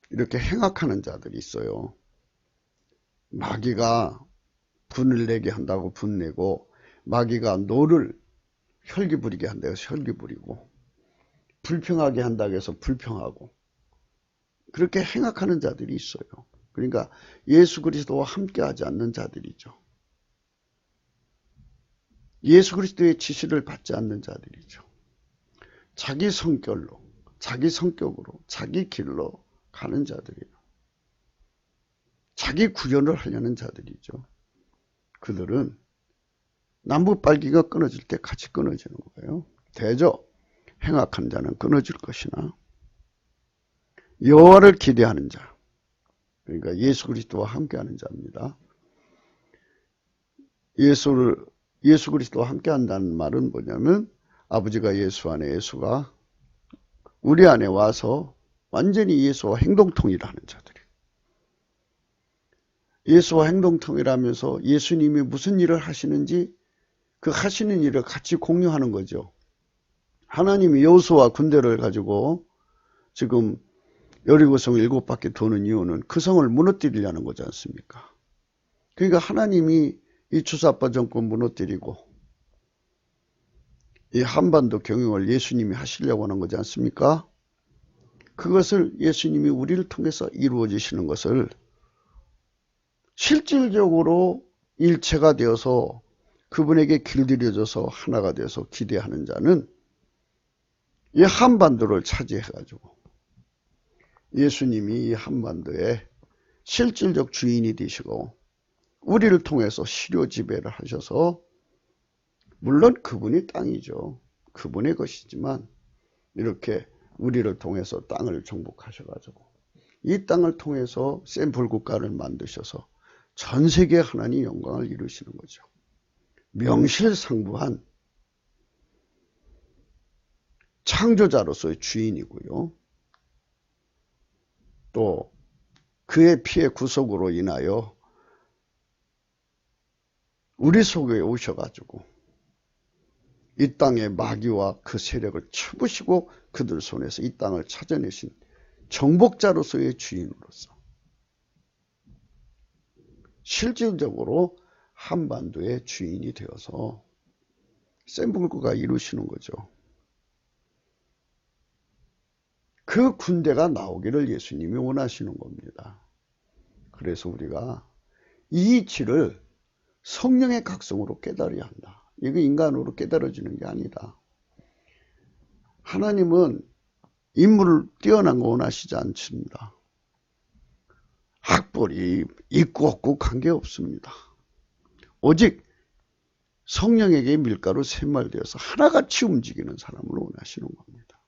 이렇게 행악하는 자들이 있어요. 마귀가 분을 내게 한다고 분내고 마귀가 노를 혈기 부리게 한다고 해서 혈기 부리고 불평하게 한다고 해서 불평하고 그렇게 행악하는 자들이 있어요. 그러니까 예수 그리스도와 함께하지 않는 자들이죠. 예수 그리스도의 지시를 받지 않는 자들이죠. 자기 성결로, 자기 성격으로, 자기 길로 가는 자들이에요. 자기 구현을 하려는 자들이죠. 그들은 나무 빨기가 끊어질 때 같이 끊어지는 거예요. 대저 행악한 자는 끊어질 것이나 여호와를 기대하는 자, 그러니까 예수 그리스도와 함께하는 자입니다. 예수 그리스도와 함께한다는 말은 뭐냐면 아버지가 예수 안에 예수가 우리 안에 와서 완전히 예수와 행동통일을 하는 자들이. 예수와 행동통일하면서 예수님이 무슨 일을 하시는지 그 하시는 일을 같이 공유하는 거죠. 하나님이 여호수아 군대를 가지고 지금 여리고성 7바퀴 도는 이유는 그 성을 무너뜨리려는 거지 않습니까? 그러니까 하나님이 이 주사파 정권 무너뜨리고 이 한반도 경영을 예수님이 하시려고 하는 거지 않습니까? 그것을 예수님이 우리를 통해서 이루어지시는 것을 실질적으로 일체가 되어서 그분에게 길들여져서 하나가 되어서 기대하는 자는 이 한반도를 차지해가지고 예수님이 이 한반도의 실질적 주인이 되시고 우리를 통해서 시료 지배를 하셔서 물론 그분이 땅이죠. 그분의 것이지만 이렇게 우리를 통해서 땅을 정복하셔가지고 이 땅을 통해서 샘플 국가를 만드셔서 전 세계 하나님 영광을 이루시는 거죠. 명실상부한 창조자로서의 주인이고요. 또 그의 피의 구속으로 인하여 우리 속에 오셔가지고 이 땅의 마귀와 그 세력을 쳐부시고 그들 손에서 이 땅을 찾아내신 정복자로서의 주인으로서 실질적으로 한반도의 주인이 되어서 샘플국가 이루시는 거죠. 그 군대가 나오기를 예수님이 원하시는 겁니다. 그래서 우리가 이 이치를 성령의 각성으로 깨달아야 한다. 이거 인간으로 깨달아지는 게 아니다. 하나님은 인물을 뛰어난 거 원하시지 않습니다. 학벌이 있고 없고 관계없습니다. 오직 성령에게 밀가루 샘말되어서 하나같이 움직이는 사람을 원하시는 겁니다.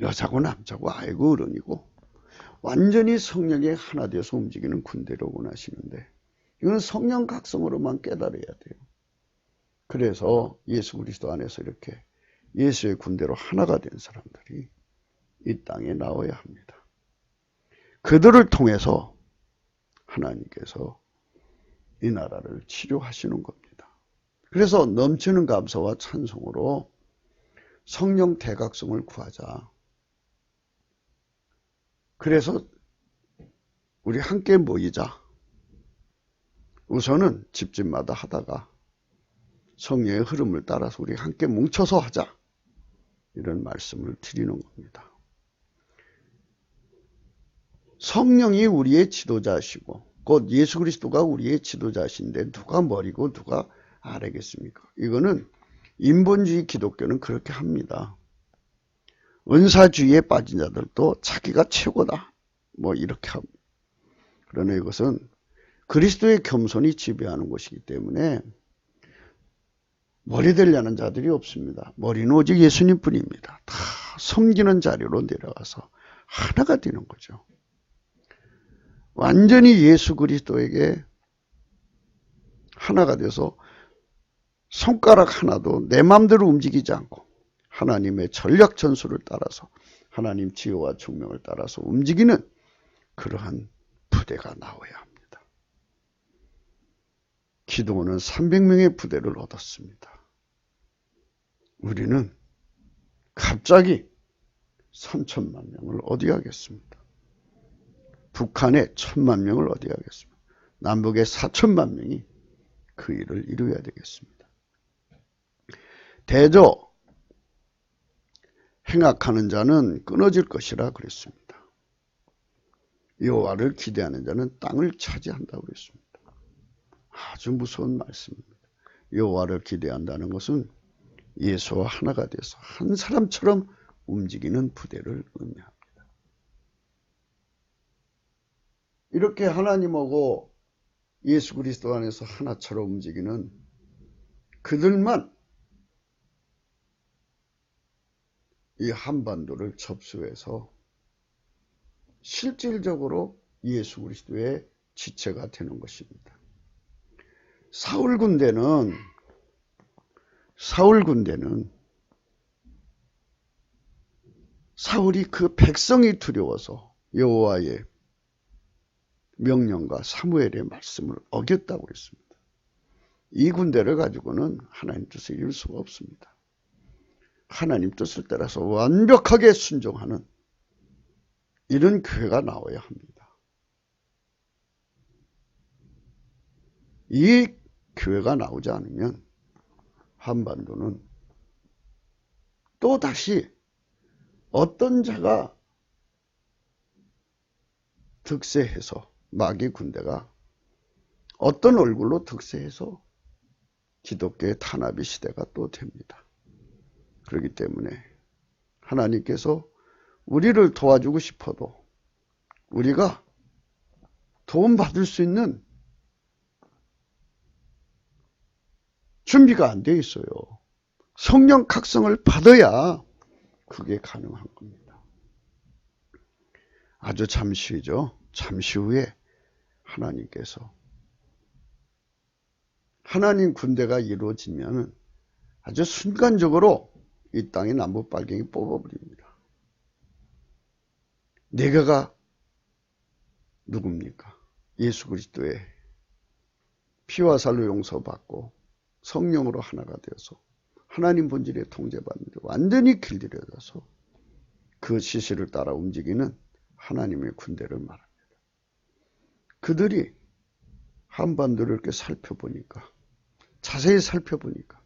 여자고 남자고 아이고 어른이고 완전히 성령에 하나 되어서 움직이는 군대를 원하시는데 이건 성령 각성으로만 깨달아야 돼요. 그래서 예수 그리스도 안에서 이렇게 예수의 군대로 하나가 된 사람들이 이 땅에 나와야 합니다. 그들을 통해서 하나님께서 이 나라를 치료하시는 겁니다. 그래서 넘치는 감사와 찬송으로 성령 대각성을 구하자. 그래서 우리 함께 모이자. 우선은 집집마다 하다가 성령의 흐름을 따라서 우리 함께 뭉쳐서 하자. 이런 말씀을 드리는 겁니다. 성령이 우리의 지도자시고 곧 예수 그리스도가 우리의 지도자신데 누가 머리고 누가 아래겠습니까? 이거는 인본주의 기독교는 그렇게 합니다. 은사주의에 빠진 자들도 자기가 최고다. 뭐 이렇게 합니다. 그러나 이것은 그리스도의 겸손이 지배하는 것이기 때문에 머리 되려는 자들이 없습니다. 머리는 오직 예수님뿐입니다. 다 섬기는 자리로 내려가서 하나가 되는 거죠. 완전히 예수 그리스도에게 하나가 돼서 손가락 하나도 내 마음대로 움직이지 않고 하나님의 전략 전술을 따라서 하나님 지혜와 총명을 따라서 움직이는 그러한 부대가 나와야 합니다. 기도원은 300명의 부대를 얻었습니다. 우리는 갑자기 3천만 명을 얻어야 하겠습니다. 북한에 1,000만 명을 얻어야 하겠습니다. 남북에 4천만 명이 그 일을 이루어야 되겠습니다. 대저 행악하는 자는 끊어질 것이라 그랬습니다. 여호와를 기대하는 자는 땅을 차지한다고 그랬습니다. 아주 무서운 말씀입니다. 여호와를 기대한다는 것은 예수와 하나가 돼서 한 사람처럼 움직이는 부대를 의미합니다. 이렇게 하나님하고 예수 그리스도 안에서 하나처럼 움직이는 그들만 이 한반도를 접수해서 실질적으로 예수 그리스도의 지체가 되는 것입니다. 사울 군대는 사울이 그 백성이 두려워서 여호와의 명령과 사무엘의 말씀을 어겼다고 그랬습니다. 이 군대를 가지고는 하나님 뜻을 이룰 수가 없습니다. 하나님 뜻을 따라서 완벽하게 순종하는 이런 교회가 나와야 합니다. 이 교회가 나오지 않으면 한반도는 또다시 어떤 자가 득세해서 마귀 군대가 어떤 얼굴로 득세해서 기독교의 탄압의 시대가 또 됩니다. 그렇기 때문에 하나님께서 우리를 도와주고 싶어도 우리가 도움받을 수 있는 준비가 안 되어 있어요. 성령 각성을 받아야 그게 가능한 겁니다. 아주 잠시죠. 잠시 후에 하나님께서 하나님 군대가 이루어지면 아주 순간적으로 이 땅의 남북발갱이 뽑아버립니다. 내가가 누굽니까? 예수 그리스도의 피와 살로 용서받고 성령으로 하나가 되어서 하나님 본질에 통제받는데 완전히 길들여져서 그 지시를 따라 움직이는 하나님의 군대를 말합니다. 그들이 한반도를 이렇게 살펴보니까 자세히 살펴보니까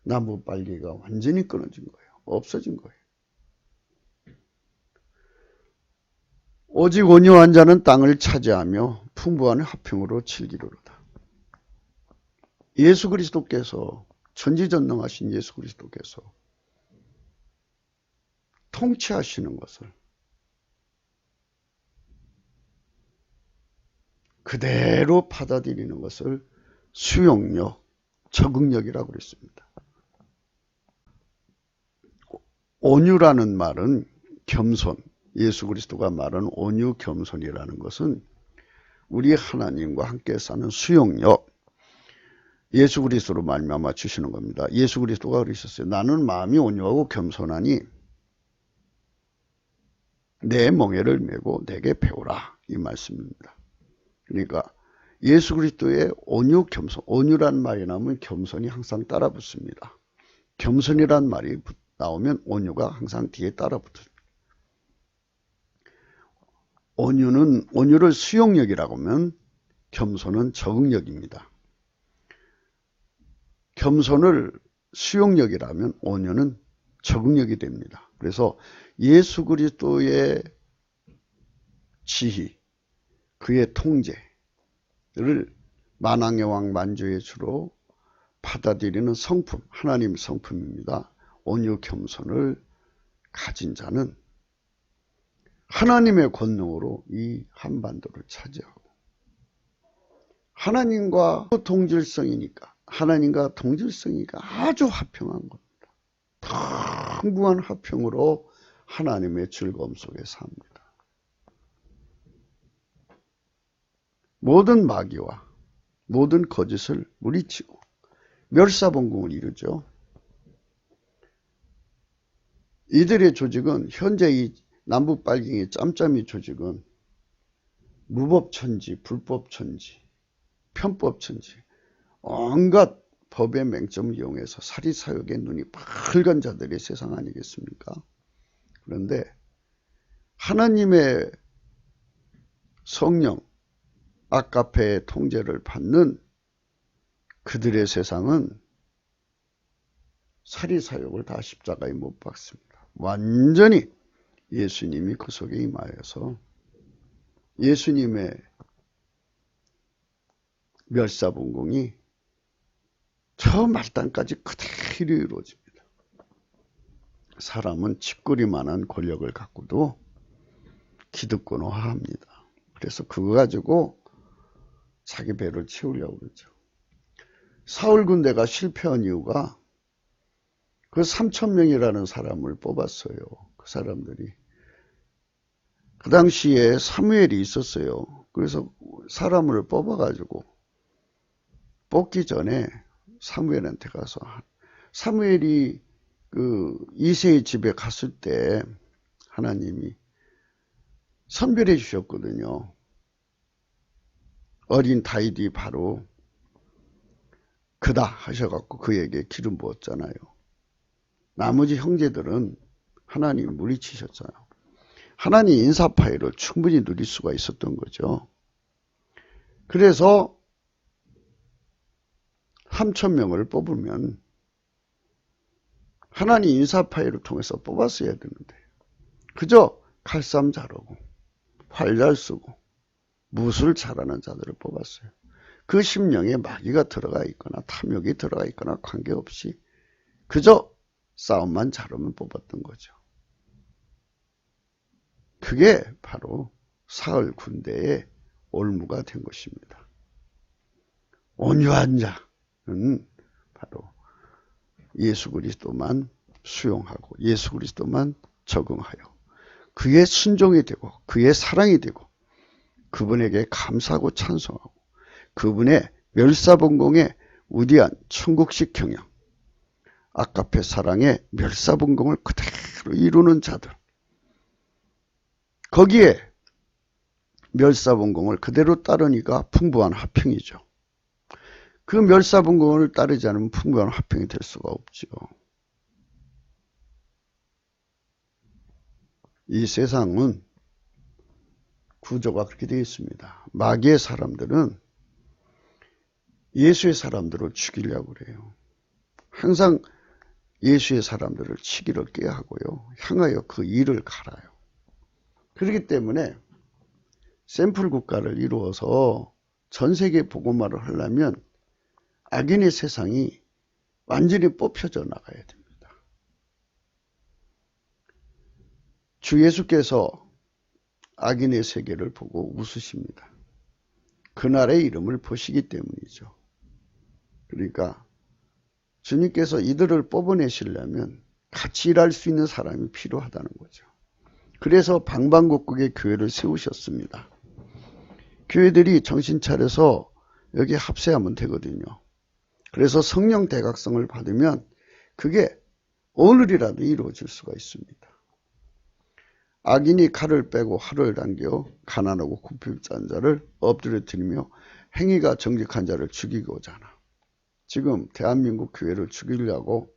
남북발갱이가 완전히 끊어진 거예요. 없어진 거예요. 오직 온유한 자는 땅을 차지하며 풍부한 화평으로 즐기리로다. 예수 그리스도께서 전지전능하신 예수 그리스도께서 통치하시는 것을 그대로 받아들이는 것을 수용력, 적응력이라고 그랬습니다. 온유라는 말은 겸손, 예수 그리스도가 말한 온유 겸손이라는 것은 우리 하나님과 함께 사는 수용력, 예수 그리스도로 말미암아 주시는 겁니다. 예수 그리스도가 그러셨어요. 나는 마음이 온유하고 겸손하니 내 멍에를 메고 내게 배우라, 이 말씀입니다. 그러니까 예수 그리스도의 온유 겸손, 온유란 말이 나오면 겸손이 항상 따라 붙습니다. 겸손이란 말이 나오면 온유가 항상 뒤에 따라 붙습니다. 온유를 수용력이라고 하면 겸손은 적응력입니다. 겸손을 수용력이라면 온유는 적응력이 됩니다. 그래서 예수 그리스도의 지희, 그의 통제를 만왕의 왕 만주의 주로 받아들이는 성품, 하나님 성품입니다. 온유 겸손을 가진 자는 하나님의 권능으로 이 한반도를 차지하고, 하나님과 동질성이니까, 하나님과 동질성이니까 아주 화평한 겁니다. 풍부한 화평으로 하나님의 즐거움 속에 삽니다. 모든 마귀와 모든 거짓을 물리치고 멸사봉공을 이루죠. 이들의 조직은, 현재 이 남북발갱이 짬짬이 조직은 무법천지, 불법천지, 편법천지, 온갖 법의 맹점을 이용해서 사리사욕의 눈이 밝은 자들의 세상 아니겠습니까? 그런데 하나님의 성령, 아가페의 통제를 받는 그들의 세상은 사리사욕을 다 십자가에 못 박습니다. 완전히 예수님이 그 속에 임하여서 예수님의 멸사분공이 저 말단까지 그대로 이루어집니다. 사람은 집구리만한 권력을 갖고도 기득권화합니다. 그래서 그거 가지고 자기 배를 채우려고 그러죠. 사울 군대가 실패한 이유가 그 3,000명이라는 사람을 뽑았어요. 그 사람들이. 그 당시에 사무엘이 있었어요. 그래서 사람을 뽑아가지고 뽑기 전에 사무엘한테 가서, 사무엘이 그 이새의 집에 갔을 때 하나님이 선별해 주셨거든요. 어린 다윗이 바로 그다 하셔갖고 그에게 기름 부었잖아요. 나머지 형제들은 하나님이 물리치셨잖아요. 하나님 인사파이를 충분히 누릴 수가 있었던 거죠. 그래서 3,000명을 뽑으면 하나님 인사파이를 통해서 뽑았어야 되는데 그저 칼싸움 잘하고 활 잘 쓰고 무술 잘하는 자들을 뽑았어요. 그 심령에 마귀가 들어가 있거나 탐욕이 들어가 있거나 관계없이 그저 싸움만 잘하면 뽑았던 거죠. 그게 바로 사울 군대의 올무가 된 것입니다. 온유한 자는 바로 예수 그리스도만 수용하고 예수 그리스도만 적응하여 그의 순종이 되고 그의 사랑이 되고 그분에게 감사하고 찬송하고 그분의 멸사분공의 위대한 천국식 경영, 아가페 사랑의 멸사분공을 그대로 이루는 자들, 거기에 멸사분공을 그대로 따르니까 풍부한 화평이죠. 그 멸사분공을 따르지 않으면 풍부한 화평이 될 수가 없죠. 이 세상은 구조가 그렇게 되어 있습니다. 마귀의 사람들은 예수의 사람들을 죽이려고 그래요. 항상 예수의 사람들을 치기를 꾀하고요. 향하여 그 일을 갈아요. 그렇기 때문에 샘플 국가를 이루어서 전 세계 복음화를 하려면 악인의 세상이 완전히 뽑혀져 나가야 됩니다. 주 예수께서 악인의 세계를 보고 웃으십니다. 그날의 이름을 보시기 때문이죠. 그러니까 주님께서 이들을 뽑아내시려면 같이 일할 수 있는 사람이 필요하다는 거죠. 그래서 방방곡곡에 교회를 세우셨습니다. 교회들이 정신 차려서 여기 합세하면 되거든요. 그래서 성령 대각성을 받으면 그게 오늘이라도 이루어질 수가 있습니다. 악인이 칼을 빼고 활을 당겨 가난하고 굽힐 자를 엎드려뜨리며 행위가 정직한 자를 죽이고자 하나. 지금 대한민국 교회를 죽이려고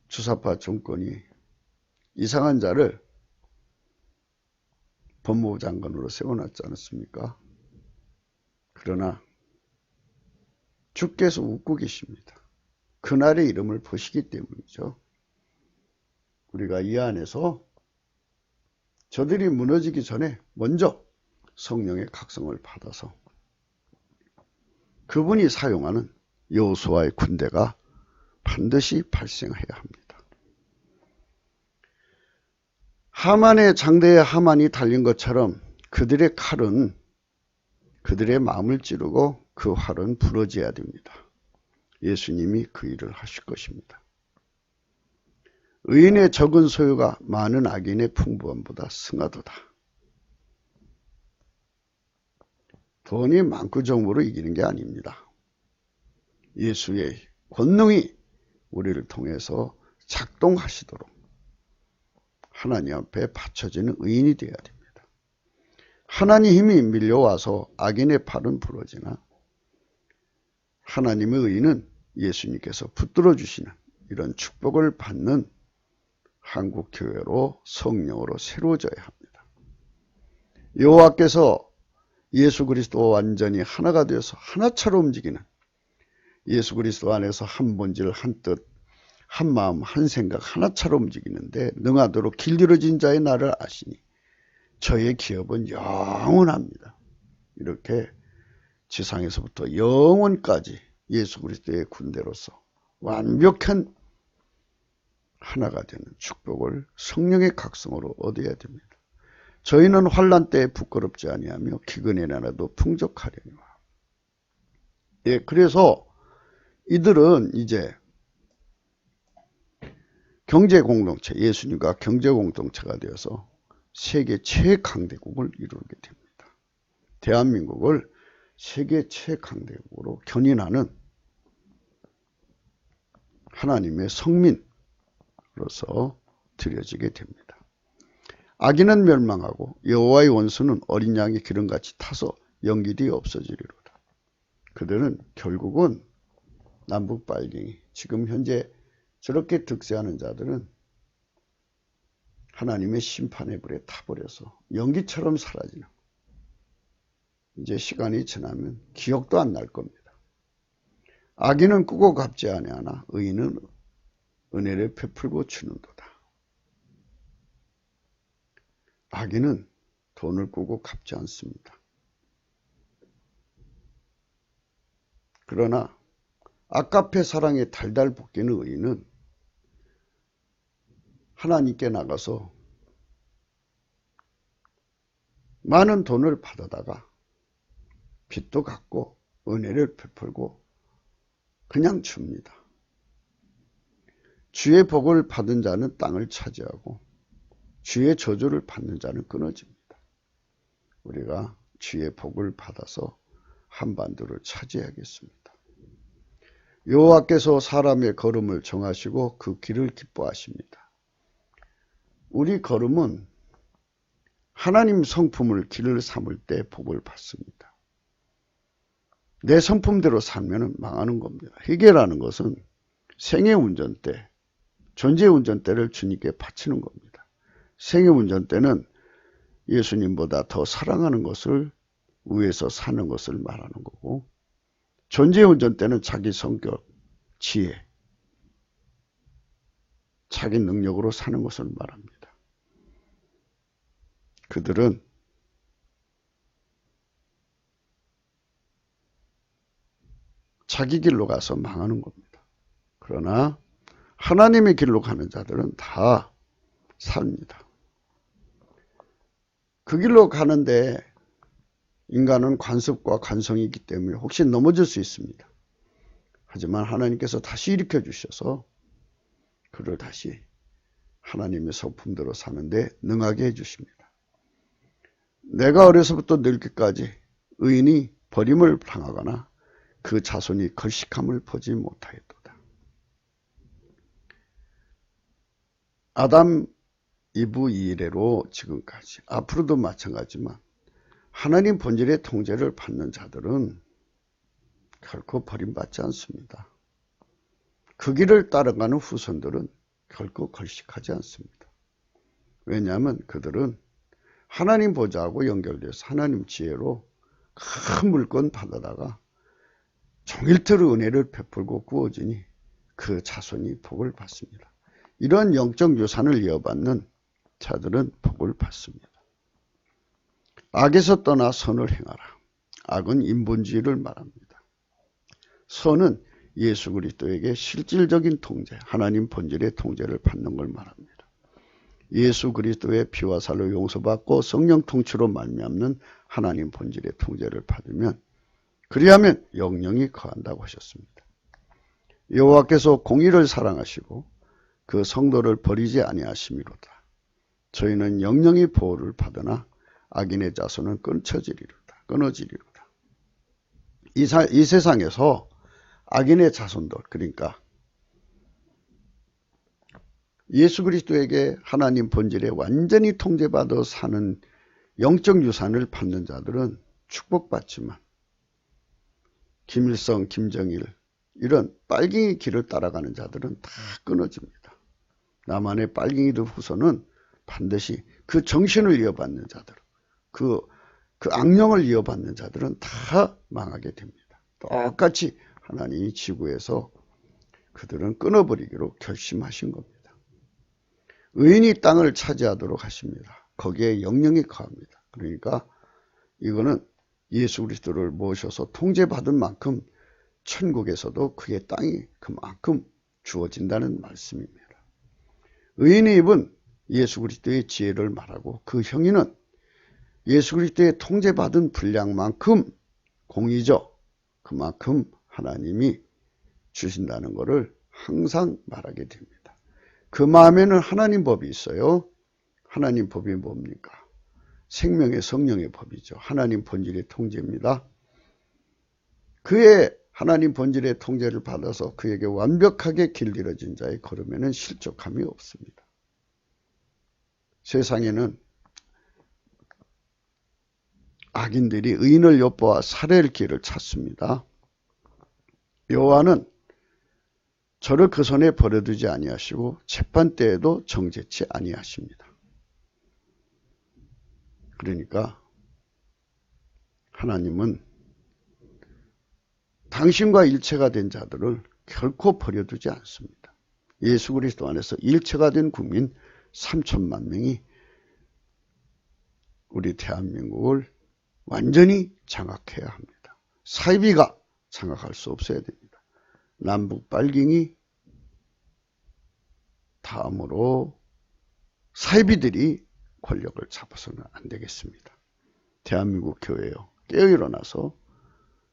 주사파 정권이 이상한 자를 법무부 장관으로 세워놨지 않았습니까? 그러나 주께서 웃고 계십니다. 그날의 이름을 보시기 때문이죠. 우리가 이 안에서 저들이 무너지기 전에 먼저 성령의 각성을 받아서 그분이 사용하는 여호수아의 군대가 반드시 발생해야 합니다. 하만의 장대에 하만이 달린 것처럼 그들의 칼은 그들의 마음을 찌르고 그 활은 부러져야 됩니다. 예수님이 그 일을 하실 것입니다. 의인의 적은 소유가 많은 악인의 풍부함보다 승하도다. 돈이 많고 정보로 이기는 게 아닙니다. 예수의 권능이 우리를 통해서 작동하시도록 하나님 앞에 바쳐지는 의인이 되어야 됩니다. 하나님의 힘이 밀려와서 악인의 팔은 부러지나 하나님의 의인은 예수님께서 붙들어 주시는 이런 축복을 받는 한국교회로 성령으로 새로워져야 합니다. 여호와께서 예수 그리스도와 완전히 하나가 되어서 하나처럼 움직이는 예수 그리스도 안에서 한 본질, 한 뜻, 한 마음, 한 생각 하나처럼 움직이는데 능하도록 길들여진 자의 나를 아시니 저의 기업은 영원합니다. 이렇게 지상에서부터 영원까지 예수 그리스도의 군대로서 완벽한 하나가 되는 축복을 성령의 각성으로 얻어야 됩니다. 저희는 환난 때에 부끄럽지 아니하며 기근에 나라도 풍족하려니와. 예, 그래서 이들은 이제 경제공동체, 예수님과 경제공동체가 되어서 세계 최강대국을 이루게 됩니다. 대한민국을 세계 최강대국으로 견인하는 하나님의 성민으로서 드려지게 됩니다. 악인은 멸망하고 여호와의 원수는 어린 양의 기름같이 타서 연기되어 없어지리로다. 그들은 결국은 남북 빨갱이, 지금 현재 저렇게 득세하는 자들은 하나님의 심판의 불에 타버려서 연기처럼 사라지는, 이제 시간이 지나면 기억도 안 날 겁니다. 악인은 꾸고 갚지 아니하나 의인은 은혜를 베풀고 주는도다. 악인은 돈을 꾸고 갚지 않습니다. 그러나 아까페 사랑에 달달 볶이는 의인은 하나님께 나가서 많은 돈을 받아다가 빚도 갚고 은혜를 베풀고 그냥 줍니다. 주의 복을 받은 자는 땅을 차지하고 주의 저주를 받는 자는 끊어집니다. 우리가 주의 복을 받아서 한반도를 차지하겠습니다. 여호와께서 사람의 걸음을 정하시고 그 길을 기뻐하십니다. 우리 걸음은 하나님 성품을 길을 삼을 때 복을 받습니다. 내 성품대로 살면 망하는 겁니다. 회개라는 것은 생애 운전대, 존재 운전대를 주님께 바치는 겁니다. 생애 운전대는 예수님보다 더 사랑하는 것을 위해서 사는 것을 말하는 거고, 존재 운전대는 자기 성격, 지혜, 자기 능력으로 사는 것을 말합니다. 그들은 자기 길로 가서 망하는 겁니다. 그러나 하나님의 길로 가는 자들은 다 삽니다. 그 길로 가는데 인간은 관습과 관성이 있기 때문에 혹시 넘어질 수 있습니다. 하지만 하나님께서 다시 일으켜 주셔서 그를 다시 하나님의 성품대로 사는데 능하게 해주십니다. 내가 어려서부터 늙기까지 의인이 버림을 당하거나 그 자손이 걸식함을 보지 못하였도다. 아담 이브 이래로 지금까지 앞으로도 마찬가지지만 하나님 본질의 통제를 받는 자들은 결코 버림받지 않습니다. 그 길을 따라가는 후손들은 결코 걸식하지 않습니다. 왜냐하면 그들은 하나님 보좌하고 연결돼서 하나님 지혜로 큰 물건 받아다가 종일토록 은혜를 베풀고 구워지니 그 자손이 복을 받습니다. 이런 영적 유산을 이어받는 자들은 복을 받습니다. 악에서 떠나 선을 행하라. 악은 인본주의를 말합니다. 선은 예수 그리스도에게 실질적인 통제, 하나님 본질의 통제를 받는 걸 말합니다. 예수 그리스도의 피와 살로 용서받고 성령 통치로 말미암는 하나님 본질의 통제를 받으면 그리하면 영영이 거한다고 하셨습니다. 여호와께서 공의를 사랑하시고 그 성도를 버리지 아니하심이로다. 저희는 영영이 보호를 받으나 악인의 자손은 끊어지리로다. 이 세상에서 악인의 자손들, 그러니까 예수 그리스도에게 하나님 본질에 완전히 통제받아 사는 영적 유산을 받는 자들은 축복받지만 김일성, 김정일 이런 빨갱이 길을 따라가는 자들은 다 끊어집니다. 남한의 빨갱이들 후손은 반드시 그 정신을 이어받는 자들, 그 악령을 이어받는 자들은 다 망하게 됩니다. 똑같이 하나님이 지구에서 그들은 끊어버리기로 결심하신 겁니다. 의인이 땅을 차지하도록 하십니다. 거기에 영영이 거합니다. 그러니까 이거는 예수 그리스도를 모셔서 통제받은 만큼 천국에서도 그의 땅이 그만큼 주어진다는 말씀입니다. 의인의 입은 예수 그리스도의 지혜를 말하고 그 형의는 예수 그리스도의 통제받은 분량만큼 공의죠. 그만큼 하나님이 주신다는 것을 항상 말하게 됩니다. 그 마음에는 하나님 법이 있어요. 하나님 법이 뭡니까? 생명의 성령의 법이죠. 하나님 본질의 통제입니다. 그의 하나님 본질의 통제를 받아서 그에게 완벽하게 길들여진 자의 걸음에는 실족함이 없습니다. 세상에는 악인들이 의인을 엿보아 살해할 길을 찾습니다. 여호와는 저를 그 손에 버려두지 아니하시고 재판 때에도 정죄치 아니하십니다. 그러니까 하나님은 당신과 일체가 된 자들을 결코 버려두지 않습니다. 예수 그리스도 안에서 일체가 된 국민 3천만 명이 우리 대한민국을 완전히 장악해야 합니다. 사이비가 장악할 수 없어야 됩니다. 남북 빨갱이 다음으로 사이비들이 권력을 잡아서는 안 되겠습니다. 대한민국 교회요. 깨어일어나서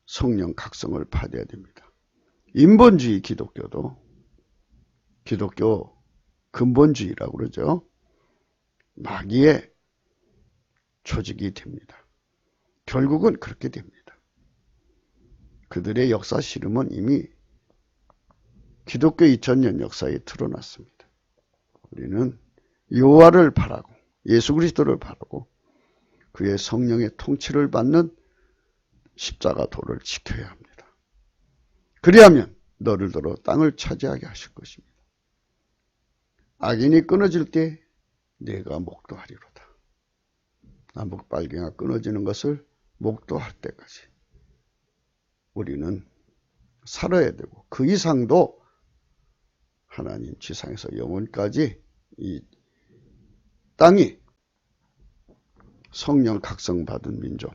성령 각성을 받아야 됩니다. 인본주의 기독교도 기독교 근본주의라고 그러죠. 마귀의 조직이 됩니다. 결국은 그렇게 됩니다. 그들의 역사 실험은 이미 기독교 2000년 역사에 드러났습니다. 우리는 여호와를 바라고 예수 그리스도를 바라고 그의 성령의 통치를 받는 십자가 도를 지켜야 합니다. 그리하면 너를 들어 땅을 차지하게 하실 것입니다. 악인이 끊어질 때 내가 목도하리로다. 남북 빨갱이가 끊어지는 것을 목도할 때까지 우리는 살아야 되고 그 이상도 하나님 지상에서 영원까지 이 땅이 성령 각성받은 민족,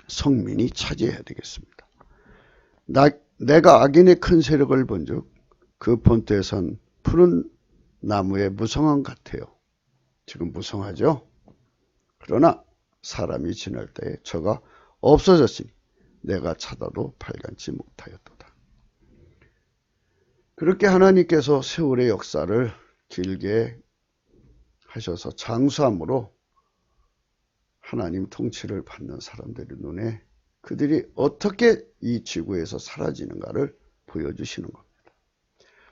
성민이 차지해야 되겠습니다. 내가 악인의 큰 세력을 본즉 그 본토에선 푸른 나무의 무성함 같아요. 지금 무성하죠? 그러나 사람이 지날 때에 저가 없어졌으니 내가 찾아도 발견치 못하였도다. 그렇게 하나님께서 세월의 역사를 길게 하셔서 장수함으로 하나님 통치를 받는 사람들의 눈에 그들이 어떻게 이 지구에서 사라지는가를 보여주시는 겁니다.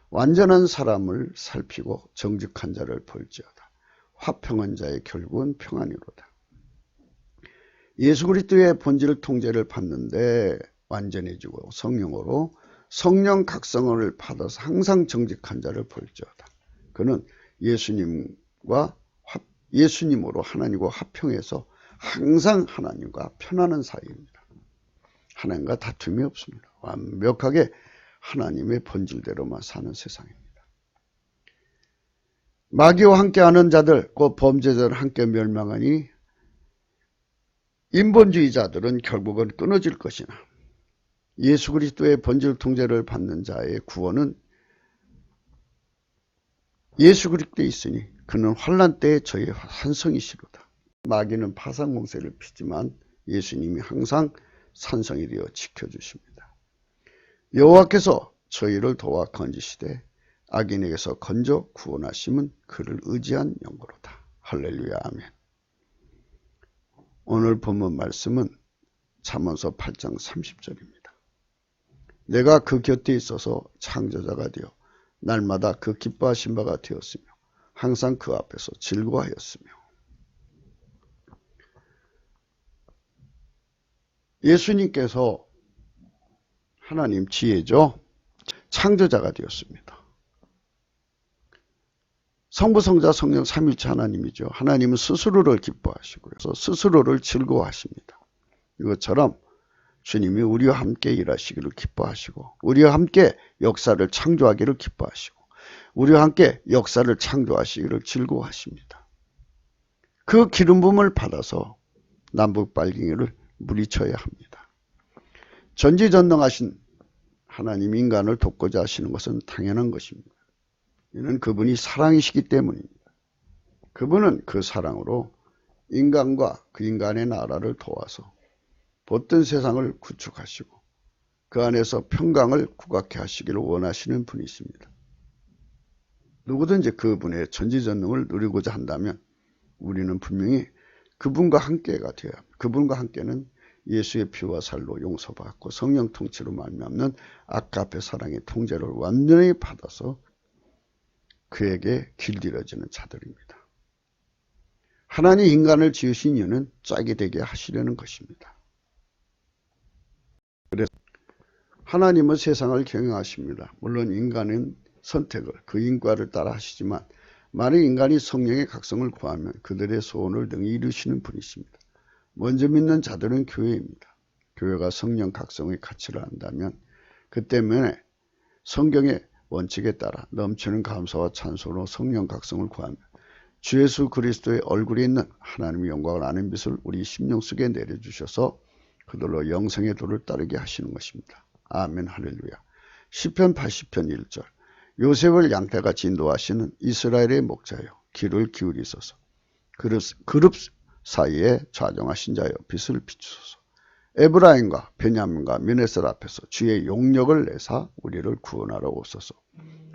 완전한 사람을 살피고 정직한 자를 볼지어다. 화평한 자의 결국은 평안이로다. 예수 그리스도의 본질 통제를 받는데 완전해지고 성령으로 성령 각성을 받아서 항상 정직한 자를 볼지어다. 그는 예수님으로 하나님과 화평해서 항상 하나님과 편안한 사이입니다. 하나님과 다툼이 없습니다. 완벽하게 하나님의 본질대로만 사는 세상입니다. 마귀와 함께하는 자들, 곧 범죄자들 함께 멸망하니 인본주의자들은 결국은 끊어질 것이나 예수 그리스도의 본질 통제를 받는 자의 구원은 예수 그리스도에 있으니 그는 환난 때에 저희 산성이시로다. 마귀는 파상 공세를 피지만 예수님이 항상 산성이 되어 지켜주십니다. 여호와께서 저희를 도와 건지시되 악인에게서 건져 구원하심은 그를 의지한 영광로다. 할렐루야 아멘. 오늘 본문 말씀은 잠언서 8장 30절입니다. 내가 그 곁에 있어서 창조자가 되어 날마다 그 기뻐하신 바가 되었으며 항상 그 앞에서 즐거워하였으며. 예수님께서 하나님 지혜죠. 창조자가 되었습니다. 성부, 성자, 성령 삼위일체 하나님이죠. 하나님은 스스로를 기뻐하시고요. 스스로를 즐거워하십니다. 이것처럼 주님이 우리와 함께 일하시기를 기뻐하시고 우리와 함께 역사를 창조하기를 기뻐하시고 우리와 함께 역사를 창조하시기를 즐거워하십니다. 그 기름 부음을 받아서 남북 빨갱이를 물리쳐야 합니다. 전지전능하신 하나님 인간을 돕고자 하시는 것은 당연한 것입니다. 이는 그분이 사랑이시기 때문입니다. 그분은 그 사랑으로 인간과 그 인간의 나라를 도와서 벗든 세상을 구축하시고 그 안에서 평강을 국악해 하시기를 원하시는 분이십니다. 누구든지 그분의 전지전능을 누리고자 한다면 우리는 분명히 그분과 함께가 되어야 합니다. 그분과 함께는 예수의 피와 살로 용서받고 성령 통치로 말미암는 아까페 사랑의 통제를 완전히 받아서 그에게 길들여지는 자들입니다. 하나님 인간을 지으신 이유는 짝이 되게 하시려는 것입니다. 그래서 하나님은 세상을 경영하십니다. 물론 인간은 선택을 그 인과를 따라 하시지만 많은 인간이 성령의 각성을 구하면 그들의 소원을 능히 이루시는 분이십니다. 먼저 믿는 자들은 교회입니다. 교회가 성령 각성의 가치를 안다면 그 때문에 성경의 원칙에 따라 넘치는 감사와 찬송으로 성령 각성을 구하며 주 예수 그리스도의 얼굴에 있는 하나님의 영광을 아는 빛을 우리 심령 속에 내려주셔서 그들로 영생의 도를 따르게 하시는 것입니다. 아멘 할렐루야. 시편 80편 1절 요셉을 양떼같이 인도하시는 이스라엘의 목자여 귀를 기울이소서. 그룹 사이에 좌정하신 자여 빛을 비추소서. 에브라임과 베냐민과 므낫세 앞에서 주의 용력을 내사 우리를 구원하러 오소서.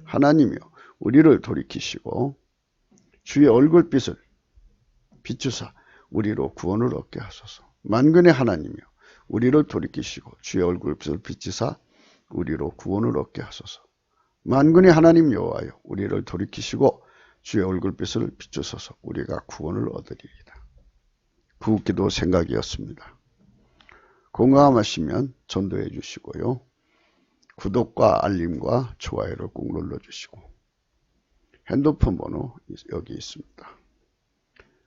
하나님이여 우리를 돌이키시고 주의 얼굴빛을 비추사 우리로 구원을 얻게 하소서. 만군의 하나님이여 우리를 돌이키시고 주의 얼굴빛을 비추사 우리로 구원을 얻게 하소서. 만군의 하나님 여호와여 우리를 돌이키시고 주의 얼굴빛을 비추소서. 우리가 구원을 얻으리이다. 구기도 생각이었습니다. 공감하시면 전도해 주시고요. 구독과 알림과 좋아요를 꼭 눌러주시고 핸드폰 번호 여기 있습니다.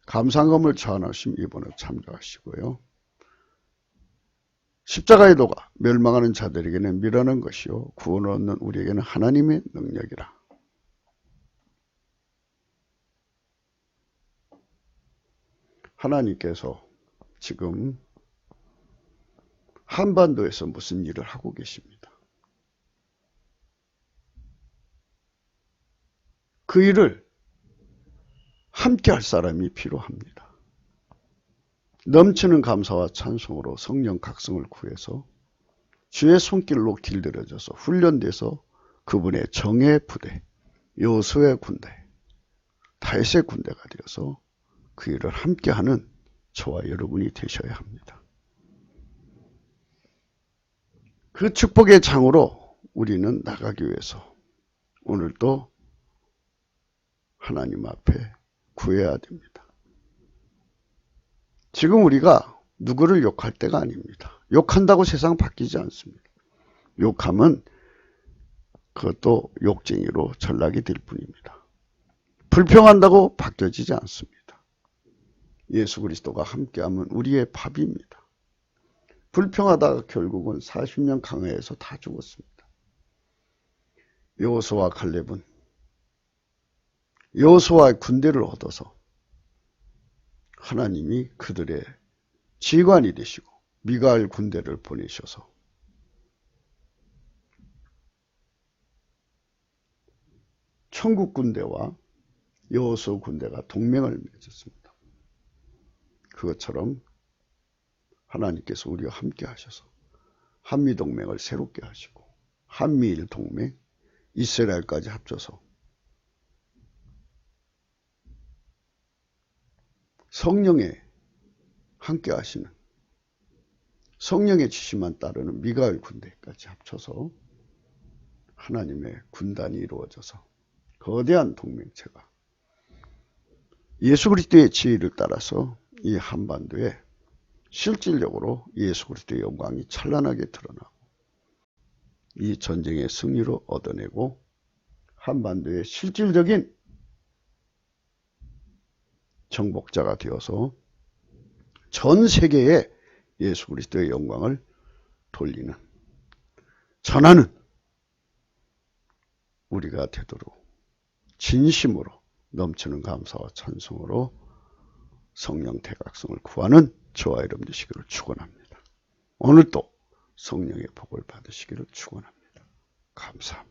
감상금을 전하시면 이 번호 참조하시고요. 십자가의 도가 멸망하는 자들에게는 미련한 것이요 구원을 얻는 우리에게는 하나님의 능력이라. 하나님께서 지금 한반도에서 무슨 일을 하고 계십니다. 그 일을 함께 할 사람이 필요합니다. 넘치는 감사와 찬송으로 성령 각성을 구해서 주의 손길로 길들여져서 훈련돼서 그분의 정예 부대, 요수의 군대, 다윗의 군대가 되어서 그 일을 함께하는 저와 여러분이 되셔야 합니다. 그 축복의 장으로 우리는 나가기 위해서 오늘도 하나님 앞에 구해야 됩니다. 지금 우리가 누구를 욕할 때가 아닙니다. 욕한다고 세상 바뀌지 않습니다. 욕하면 그것도 욕쟁이로 전락이 될 뿐입니다. 불평한다고 바뀌어지지 않습니다. 예수 그리스도가 함께하면 우리의 밥입니다. 불평하다가 결국은 40년 강해에서 다 죽었습니다. 여호수아와 갈렙은 여호수아의 군대를 얻어서 하나님이 그들의 지휘관이 되시고 미가엘 군대를 보내셔서 천국 군대와 여호수 군대가 동맹을 맺었습니다. 그것처럼 하나님께서 우리와 함께 하셔서 한미동맹을 새롭게 하시고 한미일 동맹, 이스라엘까지 합쳐서 성령에 함께 하시는 성령의 지시만 따르는 미가엘 군대까지 합쳐서 하나님의 군단이 이루어져서 거대한 동맹체가 예수 그리스도의 지혜를 따라서 이 한반도에 실질적으로 예수 그리스도의 영광이 찬란하게 드러나고 이 전쟁의 승리로 얻어내고 한반도의 실질적인 정복자가 되어서 전 세계에 예수 그리스도의 영광을 돌리는, 전하는 우리가 되도록 진심으로 넘치는 감사와 찬송으로 성령 대각성을 구하는 저와 여러분 되시기를 축원합니다. 오늘도 성령의 복을 받으시기를 축원합니다. 감사합니다.